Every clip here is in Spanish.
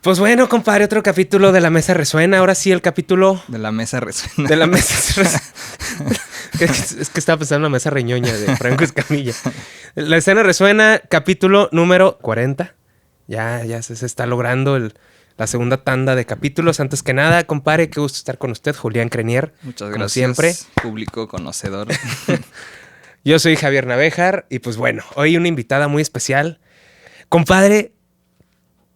Pues bueno, compadre, otro capítulo de La Mesa Resuena. Ahora sí, el capítulo... De La Mesa Resuena. De La Mesa Resuena. Es que estaba pensando en La Mesa Reñoña de Franco Escamilla. La Escena Resuena, capítulo número 40. Ya se está logrando la segunda tanda de capítulos. Antes que nada, compadre, qué gusto estar con usted, Julián Crenier. Muchas como gracias, siempre. Público conocedor. Yo soy Javier Navejar y pues bueno, hoy una invitada muy especial. Compadre,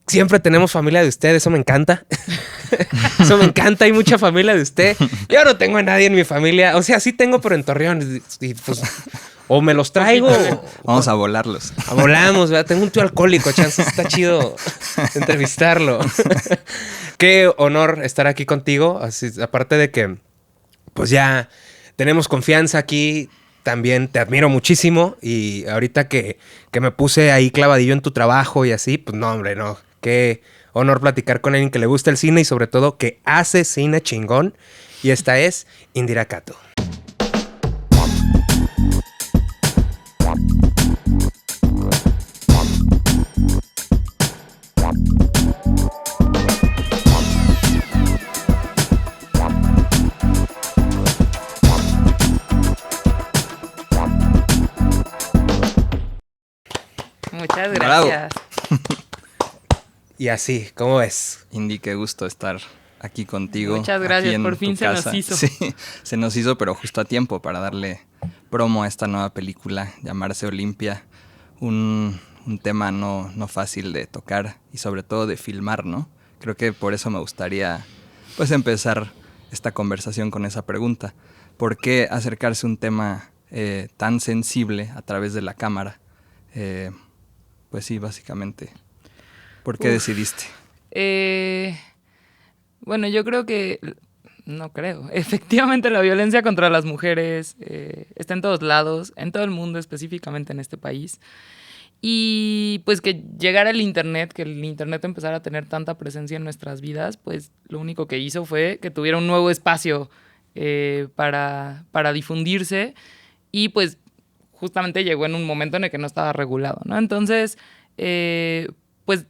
siempre tenemos familia de usted, eso me encanta. Eso me encanta, hay mucha familia de usted. Yo no tengo a nadie en mi familia. O sea, sí tengo, pero en Torreón. Y pues, o me los traigo. Vamos a volarlos. Volamos, ¿verdad? Tengo un tío alcohólico, chance. Está chido entrevistarlo. Qué honor estar aquí contigo. Así, aparte de que, pues ya tenemos confianza aquí. También te admiro muchísimo. Y ahorita que me puse ahí clavadillo en tu trabajo y así, pues no, hombre, no. Qué honor platicar con alguien que le gusta el cine y sobre todo que hace cine chingón. Y esta es Indira Cato. Muchas gracias. Y así, ¿cómo ves? Indy, qué gusto estar aquí contigo. Muchas gracias, por fin se nos hizo. Sí, se nos hizo, pero justo a tiempo para darle promo a esta nueva película, llamarse Olimpia. Un tema no fácil de tocar y sobre todo de filmar, ¿no? Creo que por eso me gustaría pues empezar esta conversación con esa pregunta. ¿Por qué acercarse a un tema tan sensible a través de la cámara? Pues sí, básicamente. ¿Por qué decidiste? Bueno, yo creo que... No creo. Efectivamente, la violencia contra las mujeres está en todos lados, en todo el mundo, específicamente en este país. Y pues que llegara el internet, que el internet empezara a tener tanta presencia en nuestras vidas, pues lo único que hizo fue que tuviera un nuevo espacio para difundirse y pues justamente llegó en un momento en el que no estaba regulado, ¿no? Entonces, pues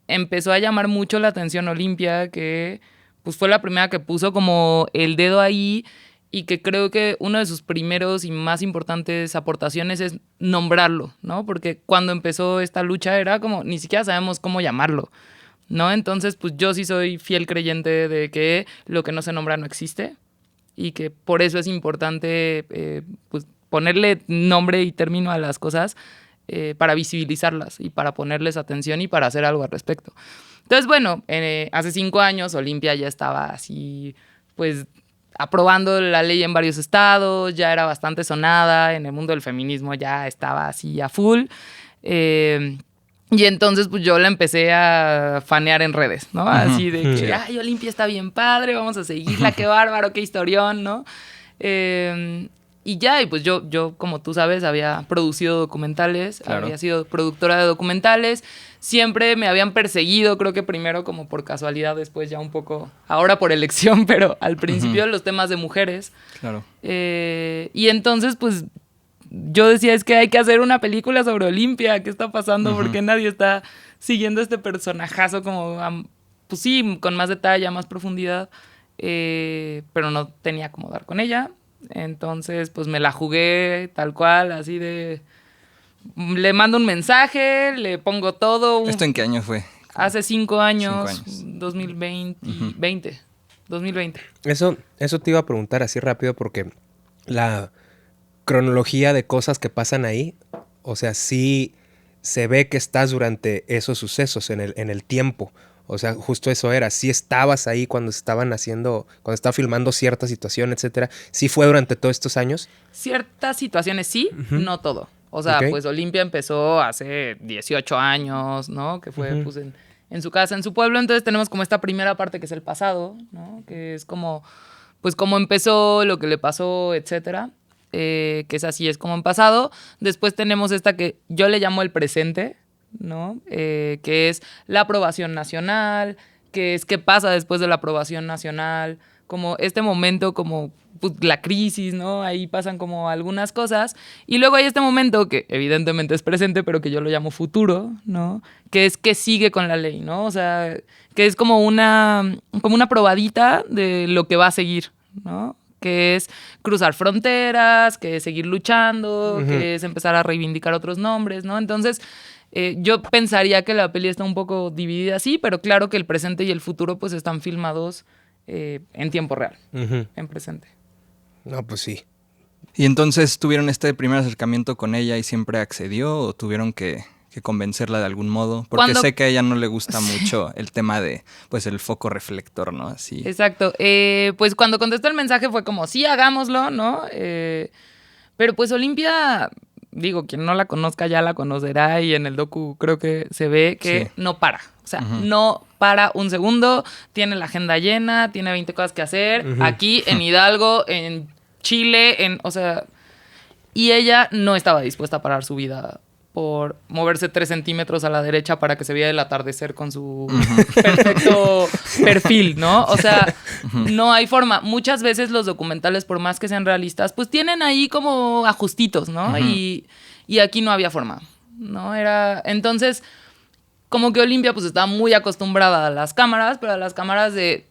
empezó a llamar mucho la atención Olimpia, que pues fue la primera que puso como el dedo ahí y que creo que uno de sus primeros y más importantes aportaciones es nombrarlo, ¿no? Porque cuando empezó esta lucha era como, ni siquiera sabemos cómo llamarlo, ¿no? Entonces, pues yo sí soy fiel creyente de que lo que no se nombra no existe y que por eso es importante pues ponerle nombre y término a las cosas para visibilizarlas y para ponerles atención y para hacer algo al respecto. Entonces, bueno, hace 5 años Olimpia ya estaba así, pues, aprobando la ley en varios estados, ya era bastante sonada, en el mundo del feminismo ya estaba así a full. Y entonces, pues, yo la empecé a fanear en redes, ¿no? Así de que, ay, Olimpia está bien padre, vamos a seguirla, qué bárbaro, qué historión, ¿no? Y ya, y pues yo, como tú sabes, había producido documentales, claro. Había sido productora de documentales, siempre me habían perseguido, creo que primero como por casualidad, después ya un poco, ahora por elección, pero al principio los temas de mujeres. Claro. Y entonces, pues, yo decía, es que hay que hacer una película sobre Olimpia, ¿qué está pasando? ¿Por qué nadie está siguiendo este personajazo como, pues sí, con más detalle, más profundidad? Pero no tenía cómo dar con ella. Entonces, pues me la jugué tal cual, así de... Le mando un mensaje, le pongo todo. ¿Esto en qué año fue? Hace 5 años, 2020. Eso te iba a preguntar así rápido porque la cronología de cosas que pasan ahí, o sea, sí se ve que estás durante esos sucesos en el tiempo. O sea, justo eso era. Sí estabas ahí cuando estaba filmando cierta situación, etcétera. ¿Sí fue durante todos estos años? Ciertas situaciones sí, no todo. O sea, pues Olimpia empezó hace 18 años, ¿no? Que fue pues en su casa, en su pueblo. Entonces tenemos como esta primera parte que es el pasado, ¿no? Que es como, pues cómo empezó, lo que le pasó, etcétera. Que es así, es como en pasado. Después tenemos esta que yo le llamo el presente, ¿no? Que es la aprobación nacional, que es qué pasa después de la aprobación nacional como este momento, como pues, la crisis, ¿no? Ahí pasan como algunas cosas. Y luego hay este momento que evidentemente es presente, pero que yo lo llamo futuro, ¿no? Que es que sigue con la ley, ¿no? O sea, que es como una probadita de lo que va a seguir, ¿no? Que es cruzar fronteras, que es seguir luchando, que es empezar a reivindicar otros nombres, ¿no? Entonces, yo pensaría que la peli está un poco dividida así, pero claro que el presente y el futuro pues están filmados en tiempo real, en presente. No, pues sí. ¿Y entonces tuvieron este primer acercamiento con ella y siempre accedió o tuvieron que convencerla de algún modo? Porque sé que a ella no le gusta mucho el tema de, pues, el foco reflector, ¿no? Así. Exacto. Pues cuando contestó el mensaje fue como, sí, hagámoslo, ¿no? Pero pues Olimpia, digo, quien no la conozca ya la conocerá y en el docu creo que se ve que no para. O sea, no para un segundo, tiene la agenda llena, tiene 20 cosas que hacer, aquí, en Hidalgo, en Chile, o sea, y ella no estaba dispuesta a parar su vida por moverse 3 centímetros a la derecha para que se viera el atardecer con su perfecto perfil, ¿no? O sea, no hay forma. Muchas veces los documentales, por más que sean realistas, pues tienen ahí como ajustitos, ¿no? Y aquí no había forma, ¿no? Entonces, como que Olimpia pues estaba muy acostumbrada a las cámaras, pero a las cámaras de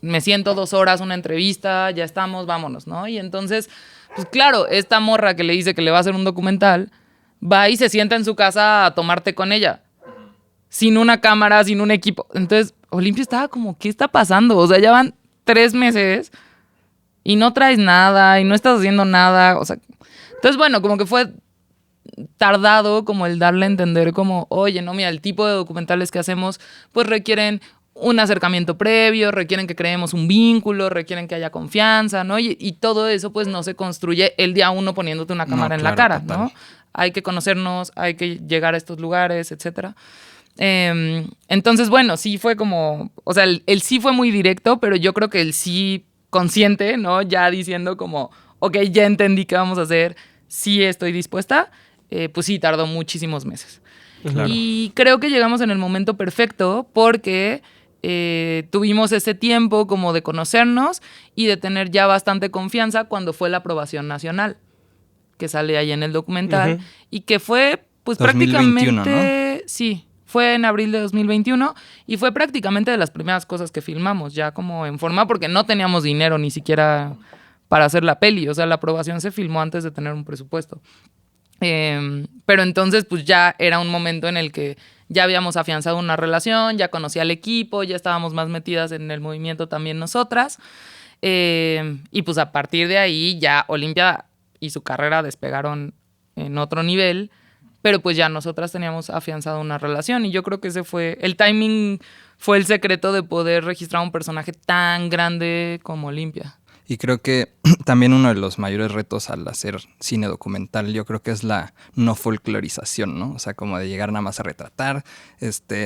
me siento 2 horas, una entrevista, ya estamos, vámonos, ¿no? Y entonces, pues claro, esta morra que le dice que le va a hacer un documental, va y se sienta en su casa a tomarte con ella. Sin una cámara, sin un equipo. Entonces, Olimpia estaba como, ¿qué está pasando? O sea, ya van 3 meses y no traes nada y no estás haciendo nada. O sea, entonces, bueno, como que fue tardado como el darle a entender como, oye, no, mira, el tipo de documentales que hacemos pues requieren un acercamiento previo, requieren que creemos un vínculo, requieren que haya confianza, ¿no? Y todo eso pues no se construye el día 1 poniéndote una cámara en la cara, total, ¿no? Hay que conocernos, hay que llegar a estos lugares, etcétera. Entonces, bueno, sí fue como, o sea, el sí fue muy directo, pero yo creo que el sí consciente, ¿no? Ya diciendo como, ok, ya entendí qué vamos a hacer, sí estoy dispuesta, pues sí, tardó muchísimos meses. Claro. Y creo que llegamos en el momento perfecto porque tuvimos ese tiempo como de conocernos y de tener ya bastante confianza cuando fue la aprobación nacional, que sale ahí en el documental, y que fue pues 2021, prácticamente, ¿no? Sí, fue en abril de 2021 y fue prácticamente de las primeras cosas que filmamos, ya como en forma, porque no teníamos dinero ni siquiera para hacer la peli, o sea, la aprobación se filmó antes de tener un presupuesto. Pero entonces pues ya era un momento en el que ya habíamos afianzado una relación, ya conocía al equipo, ya estábamos más metidas en el movimiento también nosotras, y pues a partir de ahí ya Olimpia y su carrera despegaron en otro nivel, pero pues ya nosotras teníamos afianzado una relación y yo creo que ese fue, el timing fue el secreto de poder registrar un personaje tan grande como Olimpia. Y creo que también uno de los mayores retos al hacer cine documental, yo creo que es la no folclorización, ¿no? O sea, como de llegar nada más a retratar,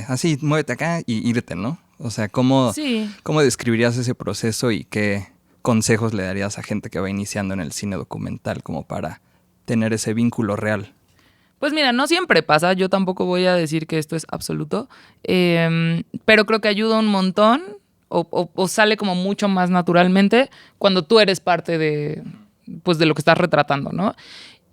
así, muévete acá y irte, ¿no? O sea, ¿cómo describirías ese proceso y qué consejos le darías a gente que va iniciando en el cine documental como para tener ese vínculo real? Pues mira, no siempre pasa, yo tampoco voy a decir que esto es absoluto, pero creo que ayuda un montón. O sale como mucho más naturalmente cuando tú eres parte de lo que estás retratando, ¿no?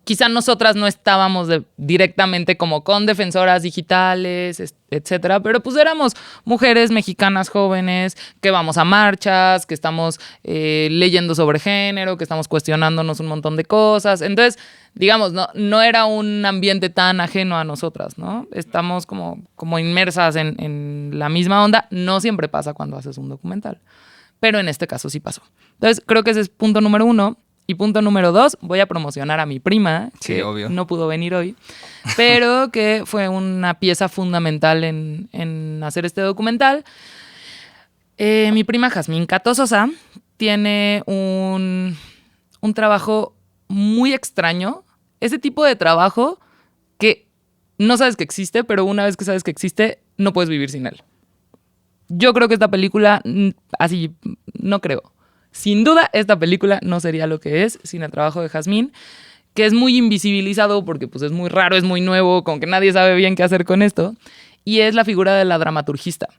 Quizá nosotras no estábamos directamente como con defensoras digitales, etcétera, pero pues éramos mujeres mexicanas jóvenes que vamos a marchas, que estamos leyendo sobre género, que estamos cuestionándonos un montón de cosas. Entonces, digamos, no era un ambiente tan ajeno a nosotras, ¿no? Estamos como inmersas en la misma onda. No siempre pasa cuando haces un documental, pero en este caso sí pasó. Entonces, creo que ese es punto número 1. Y punto número 2, voy a promocionar a mi prima, que obvio, no pudo venir hoy, pero que fue una pieza fundamental en hacer este documental. Mi prima Jazmín Cato Sosa tiene un trabajo muy extraño, ese tipo de trabajo que no sabes que existe, pero una vez que sabes que existe, no puedes vivir sin él. Yo creo que esta película, así, no creo. Sin duda, esta película no sería lo que es sin el trabajo de Jazmín, que es muy invisibilizado porque pues, es muy raro, es muy nuevo, como que nadie sabe bien qué hacer con esto, y es la figura de la dramaturgista.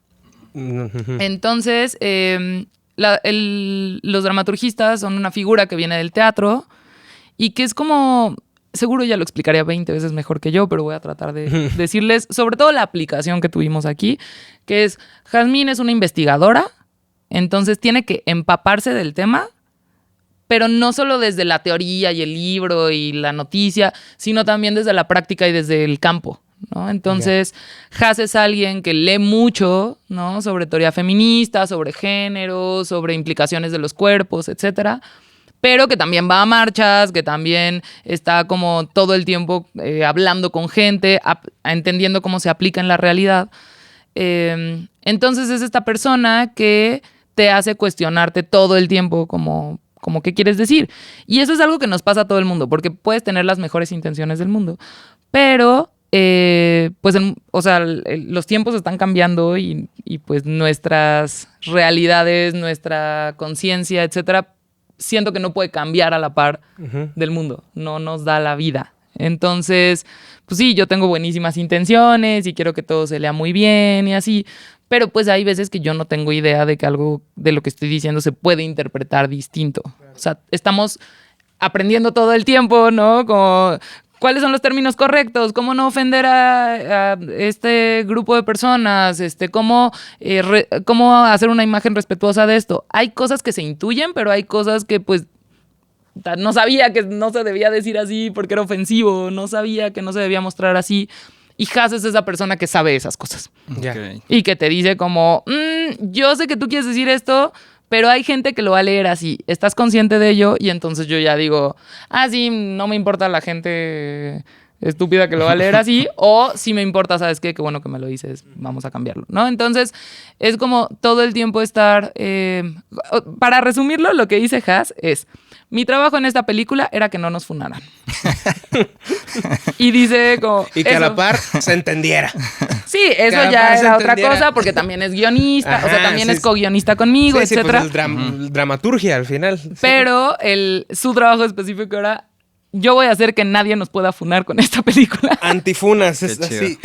Entonces, los dramaturgistas son una figura que viene del teatro y que es como... Seguro ya lo explicaría 20 veces mejor que yo, pero voy a tratar de decirles, sobre todo la aplicación que tuvimos aquí, que es, Jazmín es una investigadora, entonces tiene que empaparse del tema, pero no solo desde la teoría y el libro y la noticia, sino también desde la práctica y desde el campo, ¿no? Entonces, Jaz es alguien que lee mucho, ¿no? Sobre teoría feminista, sobre género, sobre implicaciones de los cuerpos, etcétera, pero que también va a marchas, que también está como todo el tiempo hablando con gente, entendiendo cómo se aplica en la realidad. Entonces es esta persona que te hace cuestionarte todo el tiempo como qué quieres decir. Y eso es algo que nos pasa a todo el mundo, porque puedes tener las mejores intenciones del mundo, pero pues los tiempos están cambiando y pues nuestras realidades, nuestra conciencia, etcétera, siento que no puede cambiar a la par del mundo. No nos da la vida. Entonces, pues sí, yo tengo buenísimas intenciones y quiero que todo se lea muy bien y así. Pero pues hay veces que yo no tengo idea de que algo de lo que estoy diciendo se puede interpretar distinto. O sea, estamos aprendiendo todo el tiempo, ¿no? Como... ¿Cuáles son los términos correctos? ¿Cómo no ofender a este grupo de personas? ¿Cómo hacer una imagen respetuosa de esto? Hay cosas que se intuyen, pero hay cosas que pues no sabía que no se debía decir así porque era ofensivo, no sabía que no se debía mostrar así. Y Jaz es esa persona que sabe esas cosas. Okay. Y que te dice como, yo sé que tú quieres decir esto, pero hay gente que lo va a leer así. ¿Estás consciente de ello? Y entonces yo ya digo, sí, no me importa la gente estúpida que lo va a leer así. O si me importa, ¿sabes qué? Qué bueno que me lo dices, vamos a cambiarlo, ¿no? Entonces es como todo el tiempo estar... para resumirlo, lo que dice Jaz es... Mi trabajo en esta película era que no nos funaran. Y dice como... Y que a la par se entendiera. Sí, eso ya era otra cosa, porque también es guionista, o sea, también es co-guionista conmigo, etcétera. Pues dramaturgia al final. Pero su trabajo específico era... Yo voy a hacer que nadie nos pueda funar con esta película. Antifunas, es así.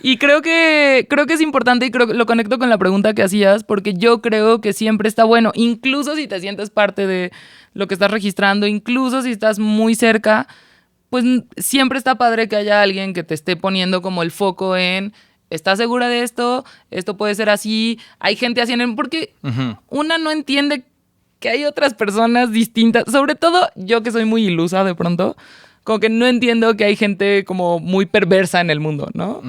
Y creo que es importante y creo que lo conecto con la pregunta que hacías, porque yo creo que siempre está bueno, incluso si te sientes parte de lo que estás registrando, incluso si estás muy cerca, pues siempre está padre que haya alguien que te esté poniendo como el foco en, ¿estás segura de esto? Esto puede ser así. Hay gente haciendo... Porque una no entiende que hay otras personas distintas. Sobre todo yo que soy muy ilusa de pronto, como que no entiendo que hay gente como muy perversa en el mundo, ¿no?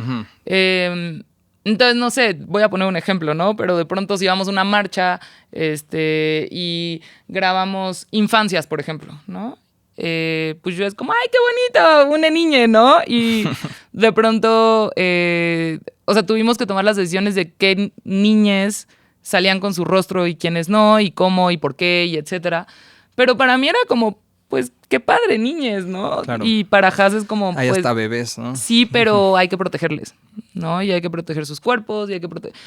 Entonces, no sé, voy a poner un ejemplo, ¿no? Pero de pronto si vamos a una marcha y grabamos infancias, por ejemplo, ¿no? Pues yo es como, ¡ay, qué bonito! Una niña, ¿no? Y de pronto, o sea, tuvimos que tomar las decisiones de qué niñes salían con su rostro y quiénes no, y cómo, y por qué, y etcétera. Pero para mí era como, pues, qué padre, niñes, ¿no? Claro. Y para Jaz es como, Ahí pues... hasta bebés, ¿no? Sí, pero hay que protegerles, ¿no? Y hay que proteger sus cuerpos, y hay que proteger...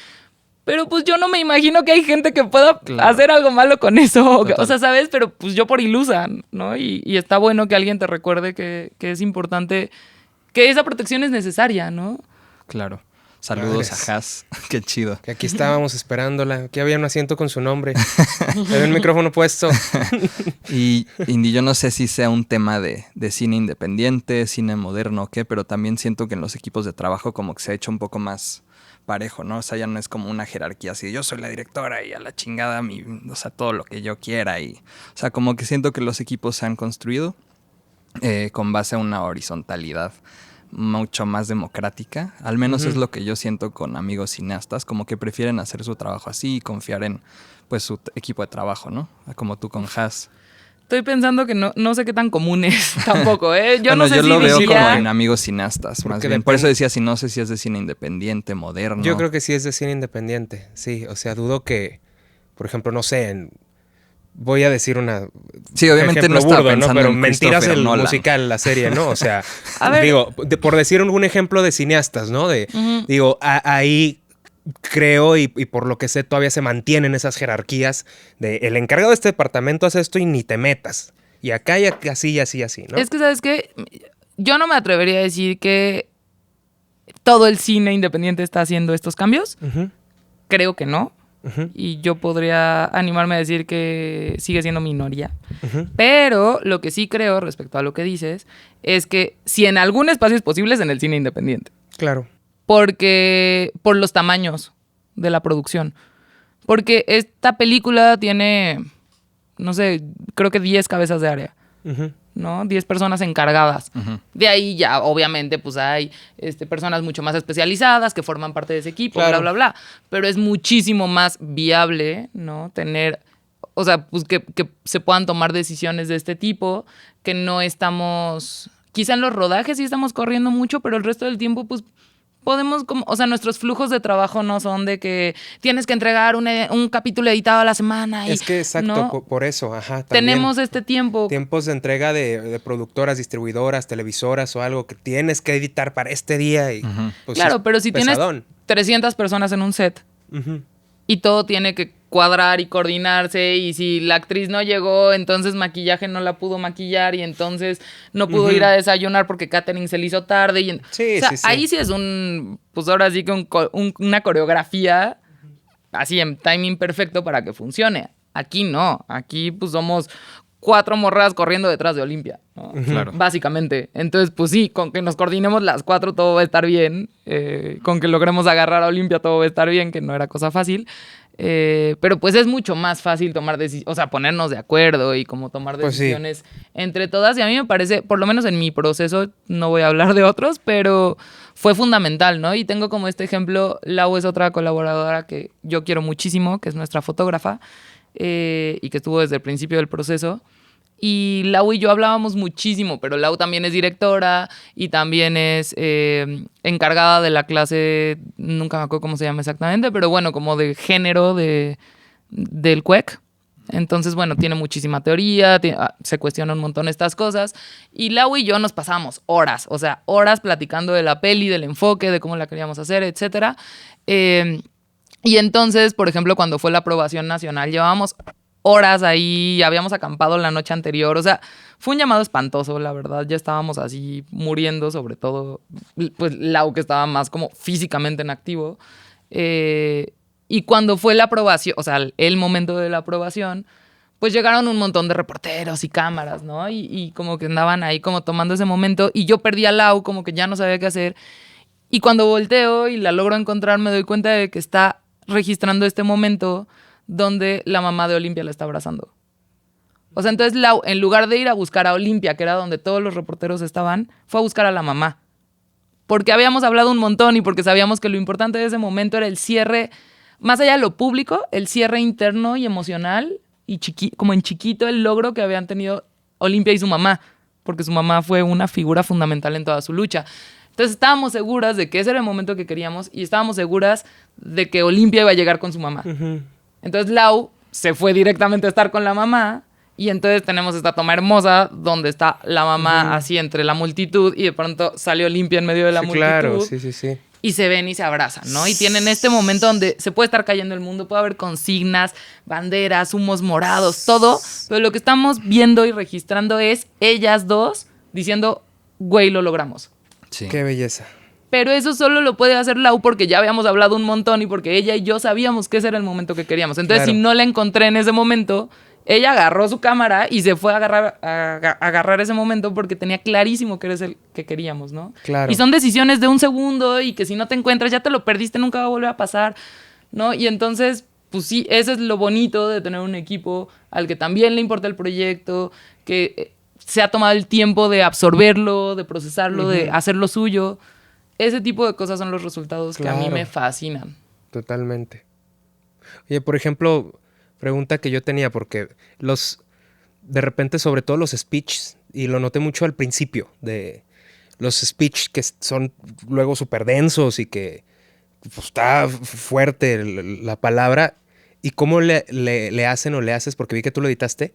Pero pues yo no me imagino que hay gente que pueda hacer algo malo con eso. Total. O sea, ¿sabes? Pero pues yo por ilusa, ¿no? Y está bueno que alguien te recuerde que es importante, que esa protección es necesaria, ¿no? Claro. Saludos a Jaz. Qué chido. Que aquí estábamos esperándola. Aquí había un asiento con su nombre. Había un micrófono puesto. Y Indy, yo no sé si sea un tema de cine independiente, cine moderno o qué, pero también siento que en los equipos de trabajo como que se ha hecho un poco más parejo, ¿no? O sea, ya no es como una jerarquía así, yo soy la directora y a la chingada o sea, todo lo que yo quiera. O sea, como que siento que los equipos se han construido con base a una horizontalidad mucho más democrática. Al menos es lo que yo siento con amigos cineastas, como que prefieren hacer su trabajo así y confiar en pues su equipo de trabajo, ¿no? Como tú con Jaz. Estoy pensando que no sé qué tan común es tampoco, ¿eh? Yo no sé yo si lo veo diría... como en amigos cineastas, más bien. Por eso decía, si no sé si es de cine independiente, moderno. Yo creo que sí es de cine independiente, sí. O sea, dudo que, por ejemplo, no sé, voy a decir una... Sí, obviamente no estaba pensando, ¿no? Pero en Mentiras el Nolan. musical, la serie, ¿no? O sea, digo, por decir un ejemplo de cineastas, ¿no? Digo, ahí... Creo y por lo que sé todavía se mantienen esas jerarquías de el encargado de este departamento hace esto y ni te metas. Y acá y así y así y así, ¿no? Es que, ¿sabes qué? Yo no me atrevería a decir que todo el cine independiente está haciendo estos cambios. Creo que no. y yo podría animarme a decir que sigue siendo minoría. Pero lo que sí creo respecto a lo que dices es que si en algún espacio es posible es en el cine independiente. Claro. Porque por los tamaños de la producción. Porque esta película tiene, no sé, creo que 10 cabezas de área. ¿No? 10 personas encargadas. De ahí ya, obviamente, pues hay personas mucho más especializadas que forman parte de ese equipo, claro, bla, bla, bla. Pero es muchísimo más viable, ¿no? Tener, o sea, pues que se puedan tomar decisiones de este tipo, que no estamos, quizá en los rodajes sí estamos corriendo mucho, pero el resto del tiempo, pues, podemos, o sea, nuestros flujos de trabajo no son de que tienes que entregar un capítulo editado a la semana. Es que exacto, ¿no? por eso, ajá. Tenemos este tiempo. Tiempos de entrega de productoras, distribuidoras, televisoras o algo que tienes que editar para este día. Y, pues, claro, pero si pesadón. Tienes 300 personas en un set y todo tiene que cuadrar y coordinarse, y si la actriz no llegó, entonces maquillaje no la pudo maquillar y entonces no pudo ir a desayunar porque catering se le hizo tarde. Y, sí, o sea, ahí sí es pues ahora sí que una coreografía así en timing perfecto para que funcione. Aquí no, aquí pues somos 4 morras corriendo detrás de Olimpia, ¿no? Claro. Básicamente. Entonces, pues sí, con que nos coordinemos las 4 todo va a estar bien. Con que logremos agarrar a Olimpia todo va a estar bien, que no era cosa fácil. Pero pues es mucho más fácil tomar decisiones, o sea, ponernos de acuerdo y como tomar decisiones entre todas. Y a mí me parece, por lo menos en mi proceso, no voy a hablar de otros, pero fue fundamental, ¿no? Y tengo como este ejemplo, Lau es otra colaboradora que yo quiero muchísimo, que es nuestra fotógrafa, y que estuvo desde el principio del proceso. Y Lau y yo hablábamos muchísimo, pero Lau también es directora y también es encargada de la clase, nunca me acuerdo cómo se llama exactamente, pero bueno, como de género del CUEC. Entonces, bueno, tiene muchísima teoría, se cuestiona un montón estas cosas. Y Lau y yo nos pasamos horas, o sea, horas platicando de la peli, del enfoque, de cómo la queríamos hacer, etcétera. Y entonces, por ejemplo, cuando fue la aprobación nacional, llevábamos horas ahí, habíamos acampado la noche anterior, o sea, fue un llamado espantoso, la verdad, ya estábamos así muriendo, sobre todo, pues Lau, que estaba más como físicamente en activo, y cuando fue la aprobación, o sea, el momento de la aprobación, pues llegaron un montón de reporteros y cámaras, ¿no? Y como que andaban ahí como tomando ese momento, y yo perdí a Lau, como que ya no sabía qué hacer, y cuando volteo y la logro encontrar, me doy cuenta de que está registrando este momento donde la mamá de Olimpia la está abrazando. O sea, entonces Lau, en lugar de ir a buscar a Olimpia, que era donde todos los reporteros estaban, fue a buscar a la mamá. Porque habíamos hablado un montón y porque sabíamos que lo importante de ese momento era el cierre, más allá de lo público, el cierre interno y emocional, y como en chiquito el logro que habían tenido Olimpia y su mamá, porque su mamá fue una figura fundamental en toda su lucha. Entonces estábamos seguras de que ese era el momento que queríamos y estábamos seguras de que Olimpia iba a llegar con su mamá. Entonces Lau se fue directamente a estar con la mamá y entonces tenemos esta toma hermosa donde está la mamá así entre la multitud y de pronto sale Olimpia en medio de la multitud. Claro, sí. Y se ven y se abrazan, ¿no? Y tienen este momento donde se puede estar cayendo el mundo, puede haber consignas, banderas, humos morados, todo. Pero lo que estamos viendo y registrando es ellas dos diciendo, güey, lo logramos. Sí. Qué belleza. Pero eso solo lo puede hacer Lau porque ya habíamos hablado un montón y porque ella y yo sabíamos que ese era el momento que queríamos. Entonces, si no la encontré en ese momento, ella agarró su cámara y se fue a agarrar ese momento porque tenía clarísimo que eres el que queríamos, ¿no? Claro. Y son decisiones de un segundo y que si no te encuentras ya te lo perdiste, nunca va a volver a pasar, ¿no? Y entonces, pues sí, eso es lo bonito de tener un equipo al que también le importa el proyecto, que se ha tomado el tiempo de absorberlo, de procesarlo, de hacerlo suyo. Ese tipo de cosas son los resultados que a mí me fascinan. Totalmente. Oye, por ejemplo, pregunta que yo tenía, porque de repente, sobre todo los speeches, y lo noté mucho al principio, de los speeches que son luego súper densos y que pues, está fuerte la palabra, y cómo le hacen o le haces, porque vi que tú lo editaste,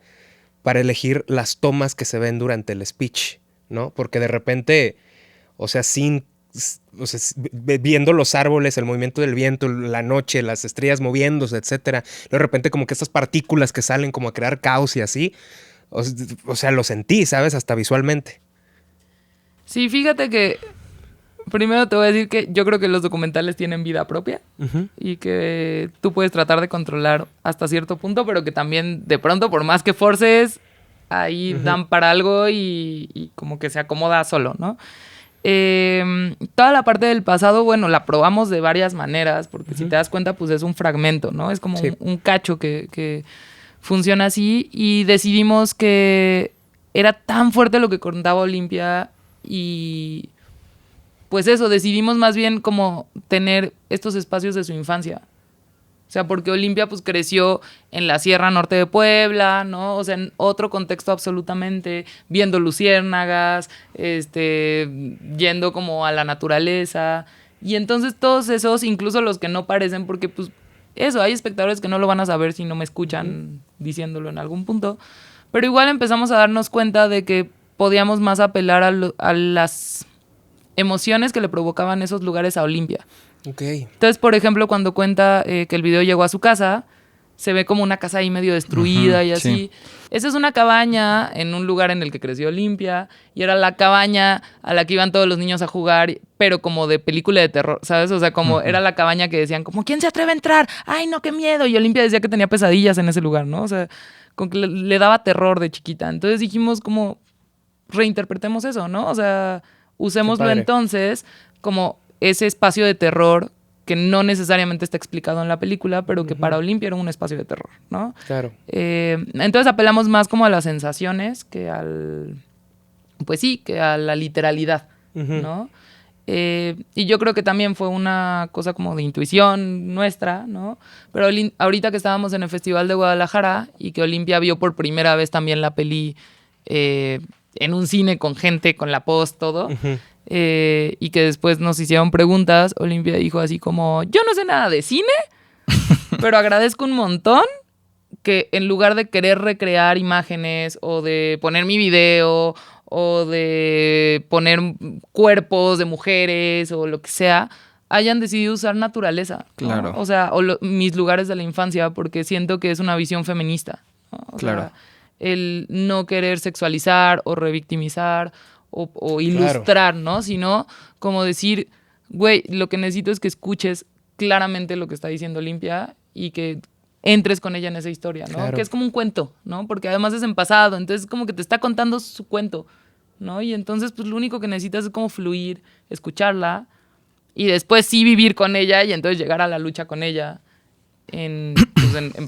para elegir las tomas que se ven durante el speech, ¿no? Porque de repente, o sea, viendo los árboles, el movimiento del viento, la noche, las estrellas moviéndose, etcétera. De repente como que estas partículas que salen como a crear caos y así. O sea, lo sentí, ¿sabes? Hasta visualmente. Sí, fíjate que Primero te voy a decir que yo creo que los documentales tienen vida propia y que tú puedes tratar de controlar hasta cierto punto, pero que también de pronto, por más que forces, ahí dan para algo y como que se acomoda solo, ¿no? Toda la parte del pasado, bueno, la probamos de varias maneras, porque si te das cuenta, pues es un fragmento, ¿no? Es como un cacho que funciona así, y decidimos que era tan fuerte lo que contaba Olimpia y pues eso, decidimos más bien como tener estos espacios de su infancia. O sea, porque Olimpia pues creció en la Sierra Norte de Puebla, ¿no? O sea, en otro contexto absolutamente, viendo luciérnagas, yendo como a la naturaleza. Y entonces todos esos, incluso los que no parecen, porque pues eso, hay espectadores que no lo van a saber si no me escuchan diciéndolo en algún punto. Pero igual empezamos a darnos cuenta de que podíamos más apelar a las emociones que le provocaban esos lugares a Olimpia. Okay. Entonces, por ejemplo, cuando cuenta que el video llegó a su casa, se ve como una casa ahí medio destruida y así. Sí. Esa es una cabaña en un lugar en el que creció Olimpia, y era la cabaña a la que iban todos los niños a jugar, pero como de película de terror, ¿sabes? O sea, como era la cabaña que decían como, ¿quién se atreve a entrar? ¡Ay, no, qué miedo! Y Olimpia decía que tenía pesadillas en ese lugar, ¿no? O sea, como que le daba terror de chiquita. Entonces dijimos como, reinterpretemos eso, ¿no? O sea, usémoslo entonces como ese espacio de terror que no necesariamente está explicado en la película, pero que para Olimpia era un espacio de terror, ¿no? Claro. Entonces apelamos más como a las sensaciones que que a la literalidad, ¿no? Y yo creo que también fue una cosa como de intuición nuestra, ¿no? Pero ahorita que estábamos en el Festival de Guadalajara y que Olimpia vio por primera vez también la peli en un cine con gente, con la post, todo, y que después nos hicieron preguntas, Olimpia dijo así como, yo no sé nada de cine, pero agradezco un montón que en lugar de querer recrear imágenes o de poner mi video o de poner cuerpos de mujeres o lo que sea, hayan decidido usar naturaleza, ¿no? Claro. O sea, mis lugares de la infancia, porque siento que es una visión feminista, ¿no? O sea, el no querer sexualizar o revictimizar o ilustrar, ¿no? Sino como decir, güey, lo que necesito es que escuches claramente lo que está diciendo Olimpia y que entres con ella en esa historia, ¿no? Claro. Que es como un cuento, ¿no? Porque además es en pasado, entonces como que te está contando su cuento, ¿no? Y entonces pues lo único que necesitas es como fluir, escucharla y después sí vivir con ella y entonces llegar a la lucha con ella en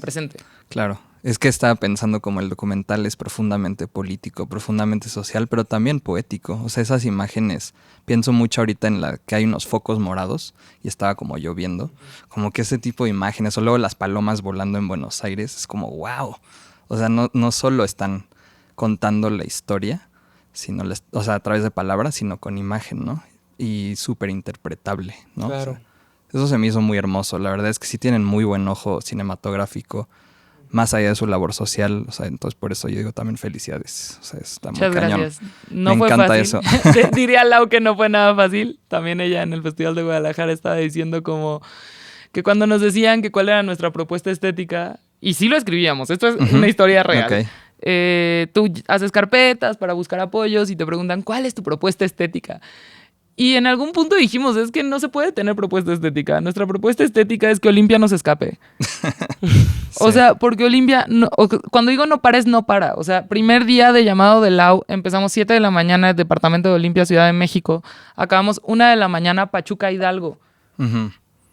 presente. Claro. Es que estaba pensando como el documental es profundamente político, profundamente social, pero también poético. O sea, esas imágenes, pienso mucho ahorita en la que hay unos focos morados y estaba como lloviendo. Como que ese tipo de imágenes, o luego las palomas volando en Buenos Aires, es como wow. O sea, no solo están contando la historia, sino a través de palabras, sino con imagen, ¿no? Y súper interpretable, ¿no? Claro. O sea, eso se me hizo muy hermoso. La verdad es que sí tienen muy buen ojo cinematográfico, más allá de su labor social, o sea, entonces por eso yo digo también felicidades. O sea, está muy cañón. Gracias. No me fue encanta fácil. eso. Diría Lau que no fue nada fácil. También ella en el Festival de Guadalajara estaba diciendo como que cuando nos decían que cuál era nuestra propuesta estética, y sí lo escribíamos, esto es una historia real. Okay. Tú haces carpetas para buscar apoyos y te preguntan, ¿cuál es tu propuesta estética? Y en algún punto dijimos, es que no se puede tener propuesta estética. Nuestra propuesta estética es que Olimpia no se escape. O sea, porque Olimpia, cuando digo no pares, no para. O sea, primer día de llamado de Lau, empezamos 7 de la mañana, el departamento de Olimpia, Ciudad de México. Acabamos 1 de la mañana, Pachuca, Hidalgo.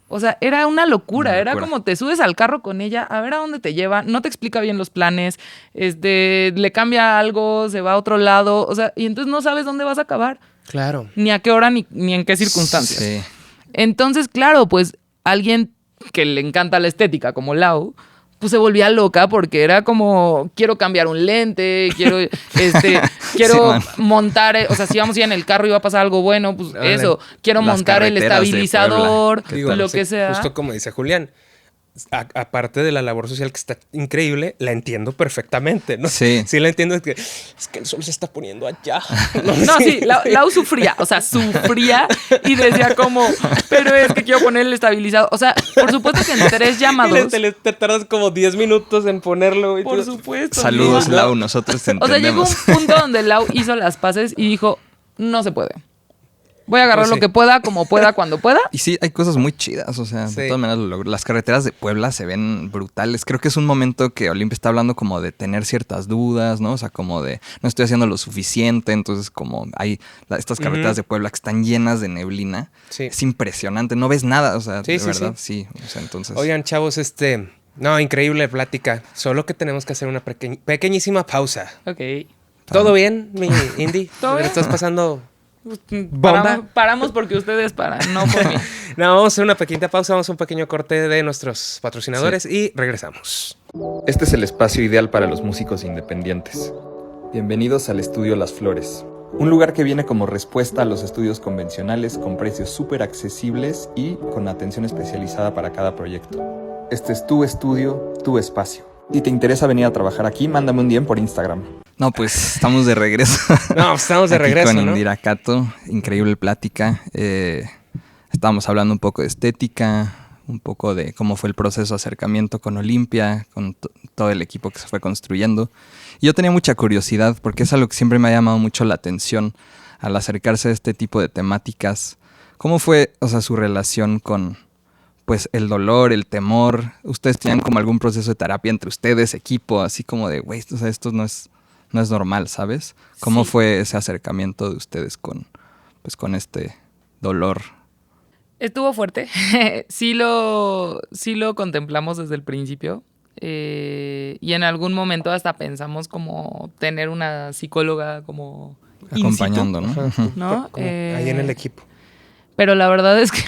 O sea, era una locura. Era como te subes al carro con ella, a ver a dónde te lleva, no te explica bien los planes, le cambia algo, se va a otro lado. O sea, y entonces no sabes dónde vas a acabar. Claro. Ni a qué hora ni en qué circunstancias. Sí. Entonces, claro, pues alguien que le encanta la estética como Lau, pues se volvía loca porque era como, quiero cambiar un lente, quiero montar, o sea, si vamos a ir en el carro y va a pasar algo bueno, pues eso, quiero montar el estabilizador, lo que sea. Justo como dice Julián. Aparte de la labor social que está increíble, la entiendo perfectamente, ¿no? Sí. Sí la entiendo, es que el sol se está poniendo allá. Sí, Lau sufría, o sea, sufría y decía como, pero es que quiero poner el estabilizador. O sea, por supuesto que en 3 llamados... te tardas como 10 minutos en ponerlo. Y por supuesto. Saludos, ¿no? Lau, nosotros te entendemos. O sea, llegó un punto donde Lau hizo las paces y dijo, no se puede. Voy a agarrar Pues lo sí. que pueda, como pueda, cuando pueda. Y sí, hay cosas muy chidas, o sea, Sí. de todas maneras lo logró. Las carreteras de Puebla se ven brutales. Creo que es un momento que Olimpia está hablando como de tener ciertas dudas, ¿no? O sea, como de no estoy haciendo lo suficiente, entonces como hay estas carreteras de Puebla que están llenas de neblina. Sí. Es impresionante, no ves nada, o sea, Sí, de sí, verdad, sí. O sea, entonces... Oigan, chavos, no, increíble plática. Solo que tenemos que hacer una pequeñísima pausa. Ok. ¿Todo bien, mi Indy? ¿Todo ¿Le bien? estás pasando? Paramos porque ustedes paran, no por mí. No, vamos a hacer una pequeña pausa, vamos a un pequeño corte de nuestros patrocinadores y regresamos. Este es el espacio ideal para los músicos independientes. Bienvenidos al estudio Las Flores, un lugar que viene como respuesta a los estudios convencionales con precios súper accesibles y con atención especializada para cada proyecto. Este es tu estudio, tu espacio. Si te interesa venir a trabajar aquí, mándame un DM por Instagram. No, pues estamos de regreso. No, estamos de Aquí regreso, con ¿no? Indira Cato, increíble plática. Estábamos hablando un poco de estética, un poco de cómo fue el proceso de acercamiento con Olimpia, con todo el equipo que se fue construyendo. Y yo tenía mucha curiosidad porque es algo que siempre me ha llamado mucho la atención al acercarse a este tipo de temáticas. ¿Cómo fue, o sea, su relación con, pues, el dolor, el temor? ¿Ustedes tenían como algún proceso de terapia entre ustedes, equipo, así como de, güey, o sea, esto no es normal, ¿sabes? ¿Cómo Sí. fue ese acercamiento de ustedes con, pues, con este dolor? Estuvo fuerte. sí lo contemplamos desde el principio. Y en algún momento hasta pensamos como tener una psicóloga como Acompañando, in situ, ¿no? Ujú. ¿no? Como ahí en el equipo. Pero la verdad es que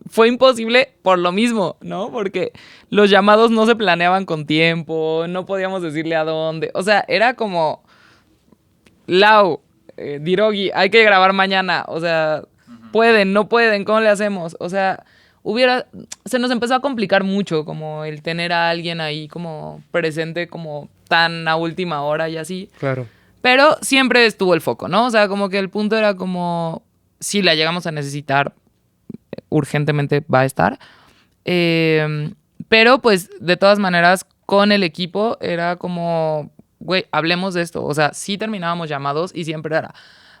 fue imposible por lo mismo, ¿no? Porque los llamados no se planeaban con tiempo, no podíamos decirle a dónde. O sea, era como, Lau, Dirogi, hay que grabar mañana. O sea, pueden, no pueden, ¿cómo le hacemos? O sea, se nos empezó a complicar mucho como el tener a alguien ahí como presente como tan a última hora y así. Claro. Pero siempre estuvo el foco, ¿no? O sea, como que el punto era como, si la llegamos a necesitar, urgentemente va a estar. Pero pues, de todas maneras, con el equipo era como, güey, hablemos de esto. O sea, sí terminábamos llamados y siempre era,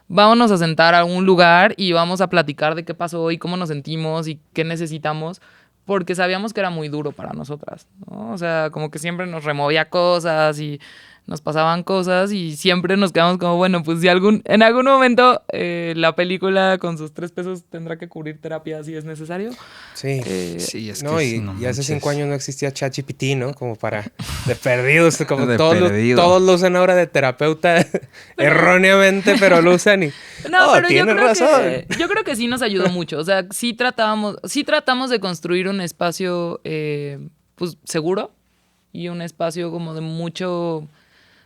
vámonos a sentar a un lugar y vamos a platicar de qué pasó y cómo nos sentimos y qué necesitamos. Porque sabíamos que era muy duro para nosotras, ¿no? O sea, como que siempre nos removía cosas y nos pasaban cosas y siempre nos quedamos como, bueno, pues si en algún momento la película con sus 3 pesos tendrá que cubrir terapia si es necesario. Sí. Sí, es No, que y, no y hace manches. 5 años no existía ChatGPT, ¿no? Como para de perdidos, como De todos, perdido. todos lo usan ahora de terapeuta erróneamente, pero lo usan y No, pero tienes razón. yo creo que sí nos ayudó mucho. O sea, sí tratamos de construir un espacio pues seguro y un espacio como de mucho,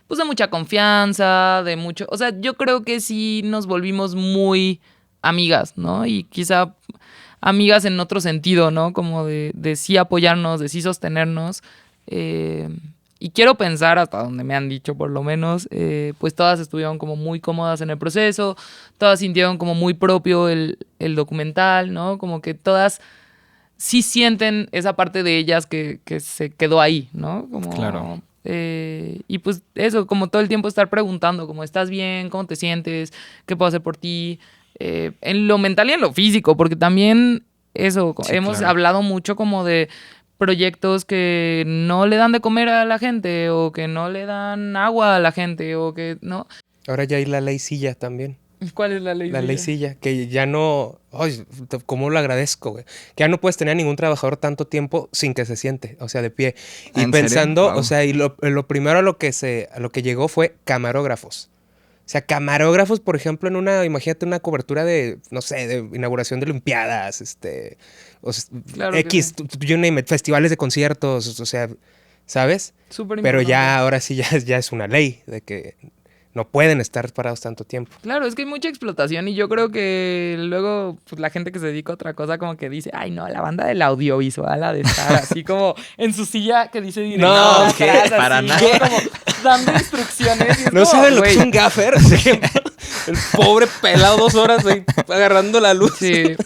pues de mucha confianza, de mucho, o sea, yo creo que sí nos volvimos muy amigas, ¿no? Y quizá amigas en otro sentido, ¿no? Como de sí apoyarnos, de sí sostenernos. Y quiero pensar, hasta donde me han dicho por lo menos, pues todas estuvieron como muy cómodas en el proceso, todas sintieron como muy propio el documental, ¿no? Como que todas sí sienten esa parte de ellas que se quedó ahí, ¿no? Como, Claro. Y pues eso, como todo el tiempo estar preguntando, como, ¿estás bien? ¿Cómo te sientes? ¿Qué puedo hacer por ti? En lo mental y en lo físico, porque también eso, Sí, hemos claro. hablado mucho como de proyectos que no le dan de comer a la gente o que no le dan agua a la gente o que no. Ahora ya hay la ley silla también. ¿Cuál es la ley? La ley silla, que ya no... Ay, ¿cómo lo agradezco, güey? Que ya no puedes tener a ningún trabajador tanto tiempo sin que se siente, o sea, de pie. Y ¿En pensando, serio? Wow. o sea, y lo primero a lo que llegó fue camarógrafos. O sea, camarógrafos, por ejemplo, imagínate una cobertura de, no sé, de inauguración de Olimpiadas, o sea, Claro que X, sí. you name it, festivales de conciertos, o sea, ¿sabes? Súper Pero importante. ya, ahora sí, ya es una ley de que no pueden estar parados tanto tiempo. Claro, es que hay mucha explotación y yo creo que luego pues, la gente que se dedica a otra cosa como que dice, ay no, la banda del audiovisual ha de estar así como en su silla que dice directo No, atrás, ¿qué? Para así, nada. como dando instrucciones. Y es No como, saben lo que es güey, un gaffer. El pobre pelado 2 horas ahí agarrando la luz. Sí.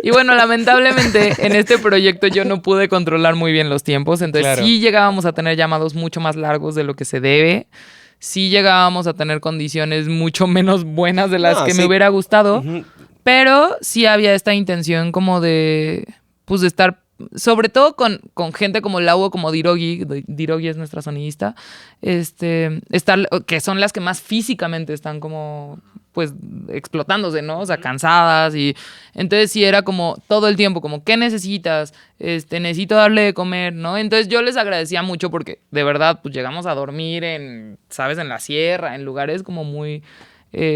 Y bueno, lamentablemente en este proyecto yo no pude controlar muy bien los tiempos, entonces Claro. sí llegábamos a tener llamados mucho más largos de lo que se debe. Sí llegábamos a tener condiciones mucho menos buenas de las No, que sí. me hubiera gustado. Ujú. Pero sí había esta intención como de, pues, de estar, sobre todo con gente como Lau o como Dirogi. Dirogi es nuestra sonidista. Estar, que son las que más físicamente están como, pues, explotándose, ¿no? O sea, cansadas. Y entonces sí era como todo el tiempo, como, ¿qué necesitas? Necesito darle de comer, ¿no? Entonces yo les agradecía mucho porque, de verdad, pues, llegamos a dormir ¿sabes? En la sierra, en lugares como muy...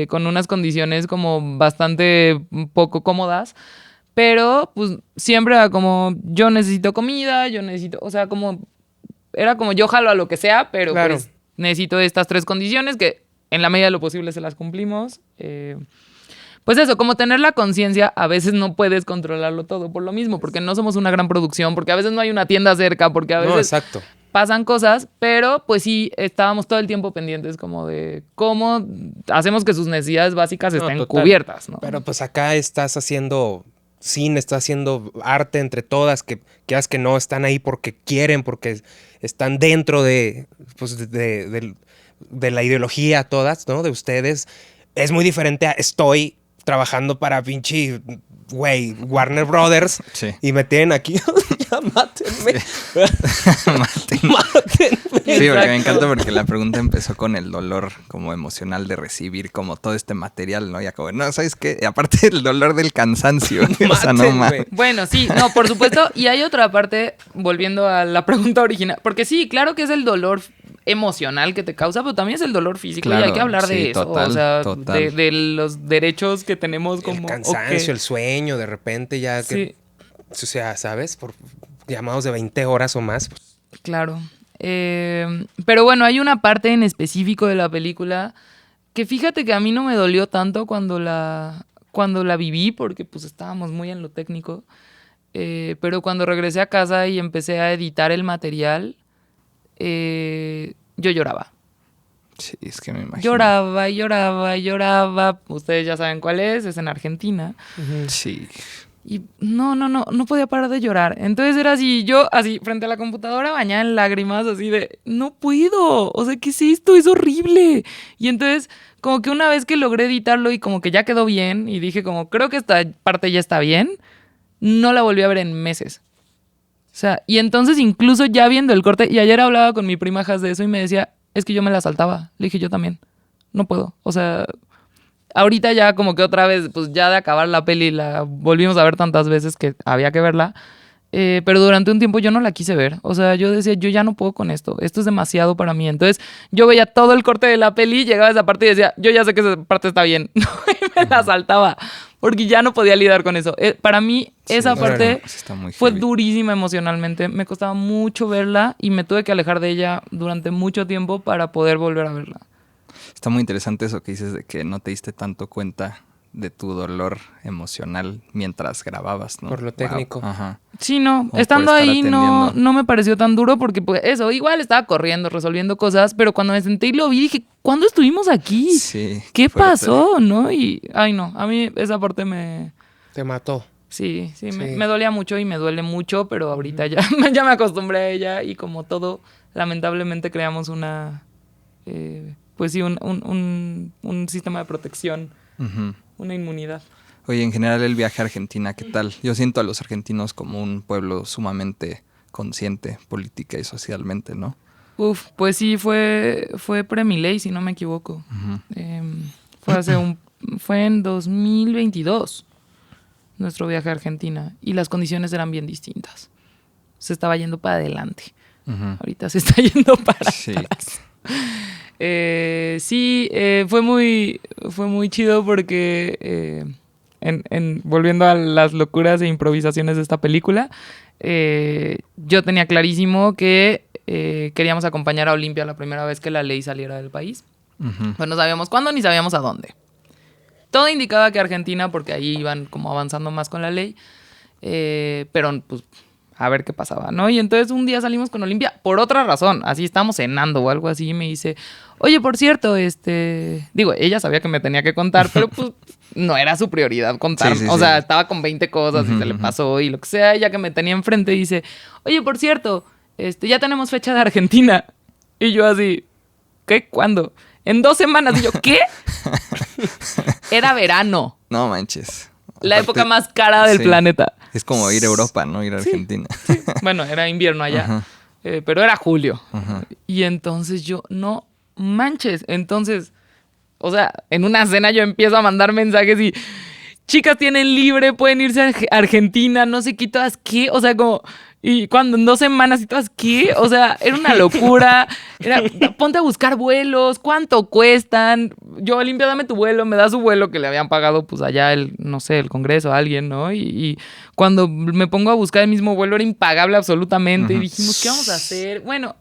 con unas condiciones como bastante poco cómodas, pero pues siempre era como, yo necesito comida, o sea, como, era como yo jalo a lo que sea, pero Claro. pues necesito estas 3 condiciones que en la medida de lo posible se las cumplimos. Pues eso, como tener la conciencia, a veces no puedes controlarlo todo por lo mismo, porque no somos una gran producción, porque a veces no hay una tienda cerca, porque a veces... No, exacto. Pasan cosas, pero pues sí, estábamos todo el tiempo pendientes como de cómo hacemos que sus necesidades básicas No, estén total. cubiertas, ¿no? Pero pues acá estás haciendo cine, estás haciendo arte entre todas, que quieras que no, están ahí porque quieren, porque están dentro de, pues, de la ideología todas, ¿no? De ustedes. Es muy diferente a estoy trabajando para pinche, güey, Warner Brothers Sí. y me tienen aquí. Ya mátenme. Mátenme. Sí, porque me Exacto. encanta porque la pregunta empezó con el dolor como emocional de recibir como todo este material, ¿no? Y acabó, no, ¿sabes qué? Aparte el dolor del cansancio. O sea, no Mátenme. mames. Bueno, sí, no, por supuesto. Y hay otra parte, volviendo a la pregunta original, porque sí, claro que es el dolor emocional que te causa, pero también es el dolor físico y Claro, hay que hablar sí, de eso, total, o sea, total. de los derechos que tenemos como... El cansancio, ok. el sueño, de repente ya que... Sí, O sea, ¿sabes? Por llamados de 20 horas o más. claro. Pero bueno, hay una parte en específico de la película que fíjate que a mí no me dolió tanto cuando la viví, porque pues estábamos muy en lo técnico. Pero cuando regresé a casa y empecé a editar el material, yo lloraba. Sí, es que me imagino. Lloraba y lloraba y lloraba. Ustedes ya saben cuál es en Argentina. Sí. Y no podía parar de llorar. Entonces era así, yo así frente a la computadora bañada en lágrimas, así de, no puedo, o sea, ¿qué es esto? Es horrible. Y entonces como que una vez que logré editarlo y como que ya quedó bien y dije como, creo que esta parte ya está bien, no la volví a ver en meses. O sea, y entonces incluso ya viendo el corte, y ayer hablaba con mi prima Jas de eso y me decía, es que yo me la saltaba. Le dije, yo también, no puedo, o sea... Ahorita ya como que otra vez, pues ya de acabar la peli, la volvimos a ver tantas veces que había que verla. Pero durante un tiempo yo no la quise ver. O sea, yo decía, yo ya no puedo con esto. Esto es demasiado para mí. Entonces yo veía todo el corte de la peli, llegaba a esa parte y decía, yo ya sé que esa parte está bien. y me la saltaba. Porque ya no podía lidiar con eso. Para mí, esa Sí, parte Sí, está muy fue heavy. durísima emocionalmente. Me costaba mucho verla y me tuve que alejar de ella durante mucho tiempo para poder volver a verla. Está muy interesante eso que dices de que no te diste tanto cuenta de tu dolor emocional mientras grababas, ¿no? Por lo técnico. Wow. Ajá. Sí, no, Como por estando estar ahí atendiendo. no me pareció tan duro porque pues eso, igual estaba corriendo, resolviendo cosas, pero cuando me senté y lo vi dije, ¿cuándo estuvimos aquí? Sí. ¿Qué fuerte. pasó? ¿No? Y, ay no, a mí esa parte me... Te mató. Sí, Sí. me dolía mucho y me duele mucho, pero ahorita ya me acostumbré a ella y como todo, lamentablemente creamos una... pues sí, un sistema de protección, Ujú. una inmunidad. Oye, en general el viaje a Argentina, ¿qué tal? Yo siento a los argentinos como un pueblo sumamente consciente política y socialmente, ¿no? Uf, pues sí, fue pre-Milei, si no me equivoco. Fue en 2022 nuestro viaje a Argentina y las condiciones eran bien distintas. Se estaba yendo para adelante. Ujú. Ahorita se está yendo para Sí. atrás. Fue muy chido porque volviendo a las locuras e improvisaciones de esta película, yo tenía clarísimo que queríamos acompañar a Olimpia la primera vez que la ley saliera del país. Ujú. Pues no sabíamos cuándo ni sabíamos a dónde. Todo indicaba que Argentina, porque ahí iban como avanzando más con la ley, pero pues a ver qué pasaba, ¿no? Y entonces un día salimos con Olimpia por otra razón, así estábamos cenando o algo así y me dice, oye, por cierto, digo, ella sabía que me tenía que contar, pero pues no era su prioridad contar, Sí, sí, o sí. sea, estaba con 20 cosas y Ujú, se le ujú. pasó y lo que sea, ella que me tenía enfrente dice, oye, por cierto, ya tenemos fecha de Argentina. Y yo así, ¿qué? ¿Cuándo? En 2 semanas. Y yo, ¿qué? Era verano. No manches. La Aparte, época más cara del sí. planeta. Es como ir a Europa, ¿no? Ir a Argentina. Bueno, era invierno allá, Ajá. pero era julio. Ajá. Y entonces yo, no manches. Entonces, o sea, en una cena yo empiezo a mandar mensajes y chicas tienen libre, pueden irse a Argentina, no sé qué, todas qué. O sea, como, y cuando en 2 semanas y todas qué. O sea, era una locura. Era, ponte a buscar vuelos, cuánto cuestan. Yo, Olimpia, dame tu vuelo, me da su vuelo que le habían pagado, pues allá el, no sé, el Congreso, alguien, ¿no? Y cuando me pongo a buscar el mismo vuelo era impagable absolutamente. Y dijimos, ¿qué vamos a hacer? Bueno,